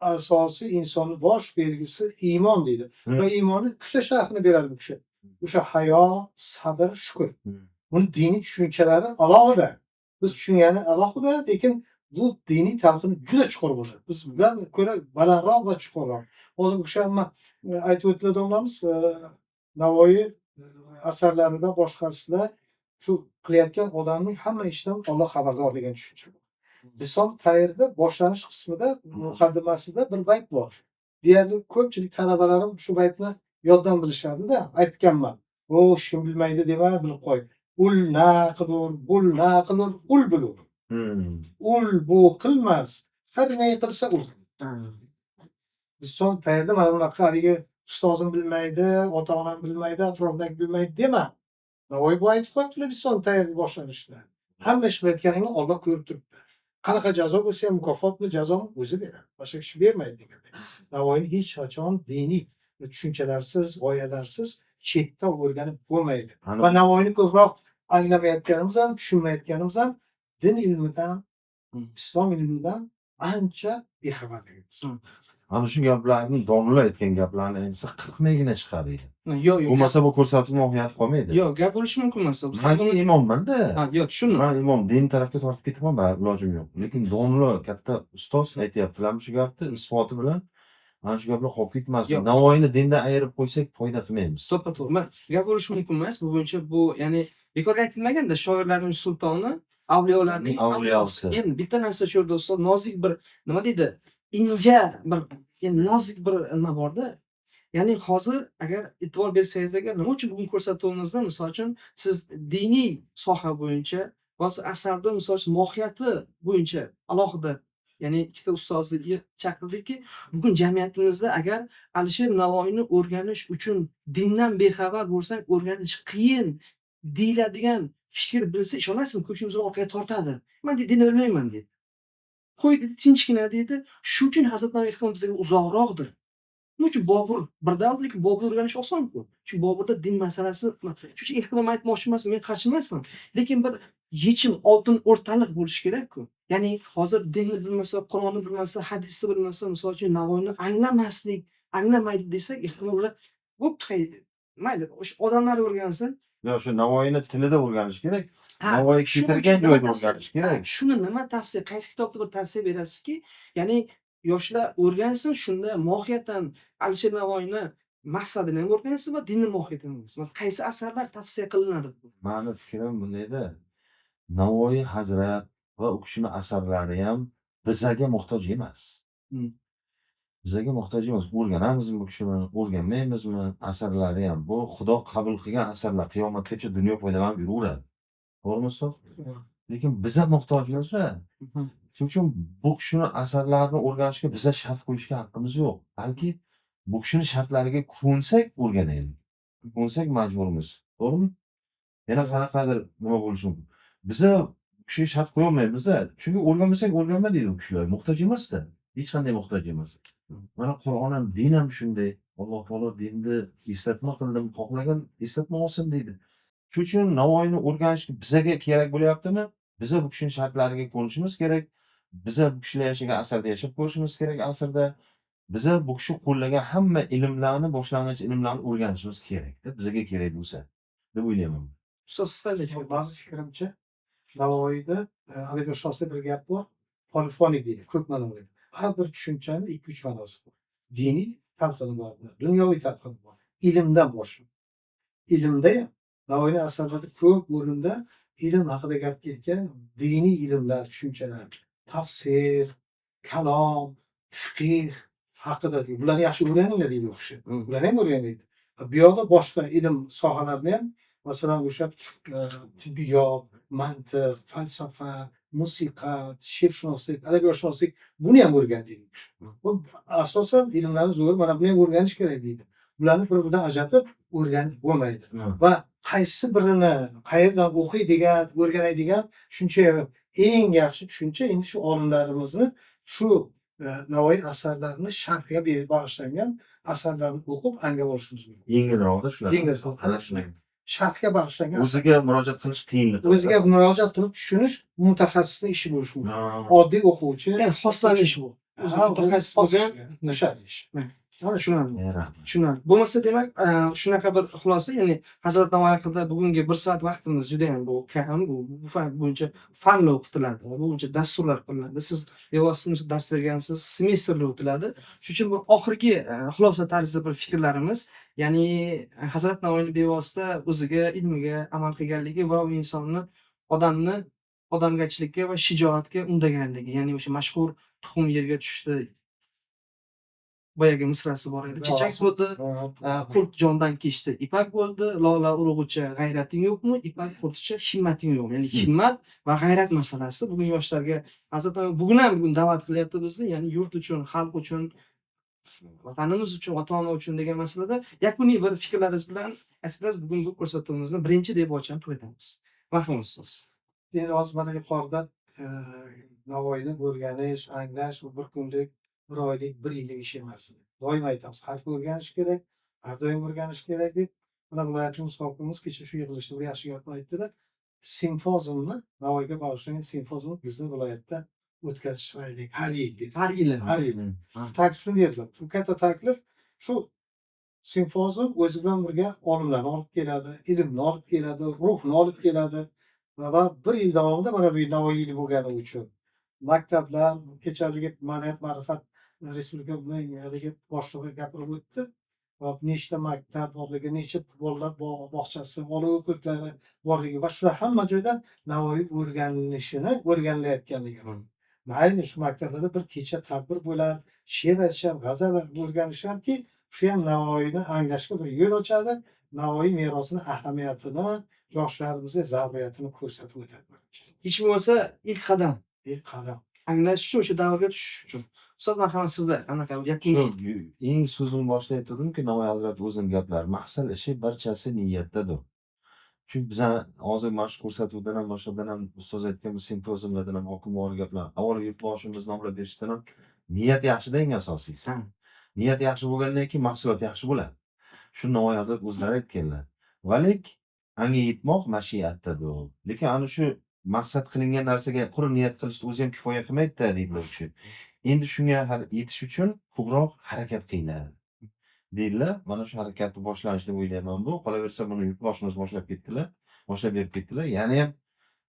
S3: asosiy insonning bosh belgisi iymon deydi. Va iymonni 3 ta sharhini beradi bu kishi. O'sha hayo, sabr, shukr. Buni diniy tushunchalari alohida. Biz tushungani alohida, lekin bu diniy talqini juda chuqur bo'ladi. Bizdan ko'ra balandroq va chuqurroq. Hozir o'sha aytib o'tdilar domlamiz, Navoiy asarlarida boshqasida shu qilayotgan odamning hamma ishidan Alloh xabardor degan tushuncha bor. Lison tayyorda boshlanish qismida muqaddimasida bir bayt bor. Deyarli ko'pchilik talabalarim shu baytni yoddan bilishadi-da, aytganman. O hech kim bilmaydi dema, bilib qo'y. Ul naqidur, bul naqidur, ul bulur. Ul bu qilmas, har ne qilsa ul. Lison tayyorda mana bunaqa haligi ustozim bilmaydi, ota-onam bilmaydi, atrofdagi bilmaydi dema. Navoiy bu aytib qo'yibdilar lison tayyorda boshlanishda. Hamma ish qilayotganingni Alloh ko'rib turibdi. Qanaqa jazo bo'lsa ham mukofotni jazoni o'zi beradi. Boshqa kishi bermaydi deganday. Navoiyni hech qachon diniy tushunchalarsiz, g'oyalarsiz chetda o'rganib bo'lmaydi. Va Navoiyni ko'proq anglamayotganimiz ham, tushunmayotganimiz ham din ilmidan, islom ilmidan ancha bexabarligimiz.
S1: Ana shu gaplarni domla aytgan gaplarni aytsa 40 mingina chiqadi.
S2: Yo'q, yo'q.
S1: Bo'lmasa bu ko'rsatuv mohiyati qolmaydi.
S2: Yo'q, gap bo'lishi mumkin emas.
S1: Men imomman-da.
S2: Ha, yo'q, tushundim.
S1: Men imom din tarafga tortib ketaman, baribir ilojim yo'q. Lekin domla katta ustoz aytyaptilar shu gapni isboti bilan. Mana shu gaplar qolib ketmasin.
S2: Yo'q.
S1: Navoiyni dindan ayirib qo'ysak foyda qilmaymiz.
S2: To'ppa-to'g'ri. Men gap bo'lishi mumkin emas. Bu bo'yicha bu ya'ni bekorga aytilmaganda shoirlarning sultoni, avliyolarning
S1: Avliyosi.
S2: avliyosi. Endi bitta narsa shu yerda ustoz nozik bir nima deydi? Inja bir nozik bir nima borda. Ya'ni hozir agar e'tibor bersangiz agar nima uchun bugun ko'rsatuvimizda misol uchun siz diniy soha bo'yicha va asarda misol uchun mohiyati bo'yicha alohida ya'ni ikkita ustozni chaqirdikki, bugun jamiyatimizda agar Alisher Navoiyni o'rganish uchun dindan bexabar bo'lsak, o'rganish qiyin deyiladigan fikr bilsa, ishonasizmi, ko'chimizni orqaga tortadi. Men dinni bilmayman deydi. Qo'y dedi, tinchgina deydi. Shu uchun Hazrat Navoiy ehtimol bizga uzoqroqdir. Nima uchun Bobur bir davr, lekin Boburni o'rganish oson-ku. Chunki Boburda din masalasi, shuning uchun ehtimol aytmoqchi emasman, men qarshi emasman. Lekin bir yechim, oltin o'rtaliq bo'lishi kerak-ku. Ya'ni hozir dinni bilmasa, Qur'onni bilmasa, hadisni bilmasa, misol uchun Navoiyni anglamaydi desak, ehtimol ular bo'pti, mayli, o'sha odamlar o'rgansin.
S1: Yo'q, shu Navoiyni tilida o'rganish kerak.
S2: Ha,
S1: Navoiy
S2: shuning
S1: keltirgan
S2: uchun
S1: joyda
S2: nima tavsiya-
S1: o'rganish kerak.
S2: Ha, shuni nima tavsiya, qaysi kitobda bir tavsiya berasizki, ya'ni yoshlar o'rgansin, shunda mohiyatan Alisher Navoiyni maqsadini ham o'rgansin va dinni mohiyatini o'rgansin. Qaysi asarlar tavsiya qilinadi?
S1: Mani fikrim bundayda. Navoiy hazrat va u kishini asarlari ham bizga muhtoj emas. Bizga muhtoj emas. O'rganamizmi bu kishini, o'rganmaymizmi? Asarlari ham bu Xudo qabul qilgan asarlar, qiyomatgacha dunyo foydalanib yuraveradi. To'g'rimi ustoz? Lekin biza muhtojmiz va shuning uchun bu kishini asarlarini o'rganishga biza shart qo'yishga haqqimiz yo'q. Balki bu kishini shartlariga ko'nsak o'rganaylik. Ko'nsak majburmiz. To'g'rimi? Yana qanaqadir nima bo'lishi mumkin. Biza bu kishiga shart qo'yolmaymiz-da. Chunki o'rganmasak o'rganma deydi u kishilar. Muhtoj emas-da. Hech qanday muhtoj emas. Mana Qur'on ham, din ham shunday. Alloh taolo dinni eslatma qildim, xohlagan eslatma olsin deydi. Shuning uchun Navoiyni o'rganishga bizaga kerak bo'lyaptimi? Biza bu kishining shartlariga ko'nishimiz kerak. Biza bu kishilar yashagan asarda yashab ko'rishimiz kerak asrda. Biza bu kishi qo'llagan hamma ilmlarni, boshlang'ich ilmlarni o'rganishimiz kerak. Bizaga kerak bo'lsa, deb o'ylayman.
S2: Ustoz, siz qanday
S3: Mani fikrimcha, Navoiyda adabiyotshunosda bir gap bor. Polifonik deydi, ko'p ma'no bo'ladi. Har bir tushunchani 2-3 ma'nosi bor. Diniy talqini bor, dunyoviy talqini bor. Ilmdan boshqa. Ilmda ham Navoiyning asarlarida ko'p o'rinda ilm haqida gap ketgan, diniy ilmlar, tushunchalar, tafsir, kalom, fiqh haqida deydi. Bularni yaxshi o'rganinglar deydi u kishi. Bularni ham o'rganaydi. Bu yoqda boshqa ilm sohalarini ham, masalan, o'sha tibbiyot, mantiq, falsafa, musiqa, she'rshunoslik, adabiyotshunoslik buni ham o'rgan deydi. Bu asosan ilmlarni zo'r, mana buni ham o'rganish kerak deydi. Bularni bir-biridan ajratib o'rganib bo'lmaydi. Va qaysi birini qayerdan o'qiydigan, o'rganadigan tushuncha eng yaxshi tushuncha endi shu olimlarimizni shu Navoiy asarlarini sharhga bag'ishlangan asarlarni o'qib anglab olishimiz mumkin.
S1: Yengilroqda shular.
S3: Yengilroq, ana shunday. Sharhga bag'ishlangan
S1: O'ziga murojaat qilish qiyinlik.
S3: o'ziga murojaat qilib tushunish mutaxassisning ishi bo'lishi mumkin. Oddiy o'quvchi,
S2: ya'ni xoslanish bu. O'zi mutaxassis bo'lgan
S3: nishadi ish.
S2: mana tushunarli.
S1: Rahmat.
S2: Tushunarli. Bo'lmasa demak, shunaqa bir xulosa, ya'ni Hazrat Navoiy haqida bugungi 1 soat vaqtimiz juda ham bu kam, bu fan bo'yicha fanlar o'qitiladi, bu bo'yicha dasturlar qilinadi. Siz bevosita dars bergansiz, semestrlar o'tiladi. Shuning uchun bu oxirgi xulosa tarzida bir fikrlarimiz, ya'ni Hazrat Navoiyni bevosita o'ziga, ilmiga amal qilganligi va u insonni, odamni odamgarchilikka va shijoatga undaganligi, ya'ni o'sha mashhur tuxum yerga tushdi. Boyagi misrasi bor edi. Chechak bo'ldi, qurt jondan kechdi, ipak bo'ldi. Lola urug'icha g'ayrating yo'qmi? Ipak qurticha himmating yo'qmi? Ya'ni himmat va g'ayrat masalasi bugun yoshlarga Hazrat Navoiy bugun ham da'vat qilyapti bizni, ya'ni yurt uchun, xalq uchun, vatanimiz uchun, ota-ona uchun degan masalada yakuniy bir fikrlaringiz bilan asrimiz bugun bu ko'rsatuvimizni birinchi deb ochib to'yamiz. Marhamat ustoz.
S3: Endi hozir mana yuqorida Navoiyni o'rganish, anglash bu bir kunlik, bir oylik, bir yillik ish emas. Doim aytamiz, har kun o'rganish kerak, har doim o'rganish kerak deb. Mana viloyatimiz hokimimiz kecha shu yig'ilishda bir yaxshi gapni aytdilar. Simpoziumni, Navoiyga bag'ishlangan simpoziumni bizning viloyatda o'tkazishmaylik har yil.
S2: Har yili.
S3: Har yili.
S2: Ha.
S3: Taklifni berdim. Bu katta taklif shu simpozium o'zi bilan birga olimlarni olib keladi, ilmni olib keladi, ruhni olib keladi va bir yil davomida mana bu Navoiy yili bo'lgani uchun maktablar kechadagi ma'naviyat ma'rifat respublikaning haligi boshlig'i gapirib o'tdi va nechta maktab borligi, necha bolalar bog'chasi, olov ko'klari borligi va shular hamma joyda Navoiy o'rganilayotganligi. Mayli shu maktablarda bir kecha tadbir bo'lar, she'r aytishar, g'azal o'rganishlarki, shu ham Navoiyni anglashga bir yo'l ochadi, Navoiy merosini ahamiyatini, yoshlarimizga zaruriyatini ko'rsatib o'tadi.
S2: Hech bo'lmasa ilk qadam
S3: ilk qadam.
S2: anglash uchun, o'sha davrga tushish uchun. Ustoz, marhamat, sizda qanaqa yakuniy
S1: eng so'zimni boshida aytdimki, Navoiy hazrati o'zining gaplari, mahsal ishi barchasi niyatdadir. Chunki biz hozir mana shu ko'rsatuvdan ham, boshqadan ham ustoz aytgan bu simpoziumlardan ham hokim bo'lgan gaplar. Avvalo yurtboshimiz nomlab berishdan ham niyat yaxshida eng asosiysi.
S2: Ha.
S1: Niyat yaxshi bo'lgandan keyin mahsulot yaxshi bo'ladi. Shu Navoiy hazrat o'zlari aytganlar. Valik anga yetmoq mashiatdadir. Lekin ana shu maqsad qilingan narsaga quruq niyat qilishni o'zi ham kifoya qilmaydi-da deydilar u kishi. Endi shunga yetish uchun ko'proq harakat qilinglar deydilar. Mana shu harakatni boshlanish deb o'ylayman bu. Qolaversa buni yurtboshimiz boshlab ketdilar, boshlab berib ketdilar. Yana ham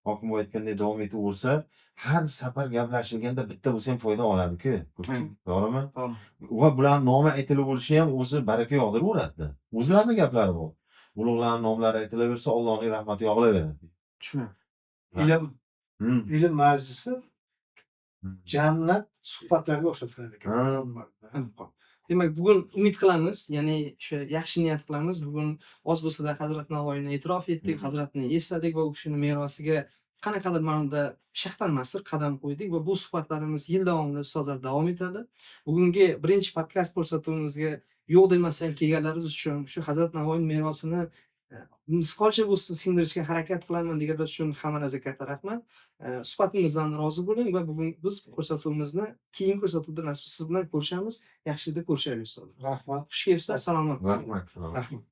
S1: hokim aytgandek davom etaversa, har safar gaplashilganda bitta bo'lsa ham foyda oladi-ku. To'g'rimi?
S2: To'g'ri.
S1: Va bular nomi aytilib bo'lishi ham o'zi baraka yog'diraveradi. O'zlarining gaplari bu. Ulug'larning nomlari aytilaversa, Allohning rahmati yog'ilaveradi.
S2: Tushunaman.
S3: Ilm majlisi jannat suhbatlariga o'xshatiladi ekan.
S2: Demak, bugun umid qilamiz, ya'ni o'sha yaxshi niyat qilamiz. Bugun oz bo'lsa-da Hazrat Navoiyni e'tirof etdik, Hazratni esladik va u kishining merosiga qanaqadir ma'noda shaxdan masir qadam qo'ydik va bu suhbatlarimiz yil davomida ustozlar davom etadi. Bugungi birinchi podkast ko'rsatuvimizga yo'q demasdan kelganlaringiz uchun, shu Hazrat Navoiyning merosini misqolcha bo'lsa singdirishga harakat qilaman deganlar uchun hammangizga katta rahmat. Suhbatimizdan rozi bo'ling va bugun biz ko'rsatuvimizni keyingi ko'rsatuvda nasib siz bilan ko'rishamiz. Yaxshida ko'rishaylik ustoz.
S3: Rahmat.
S2: Xush kelibsiz. Assalomu alaykum.
S1: Rahmat.
S3: Rahmat.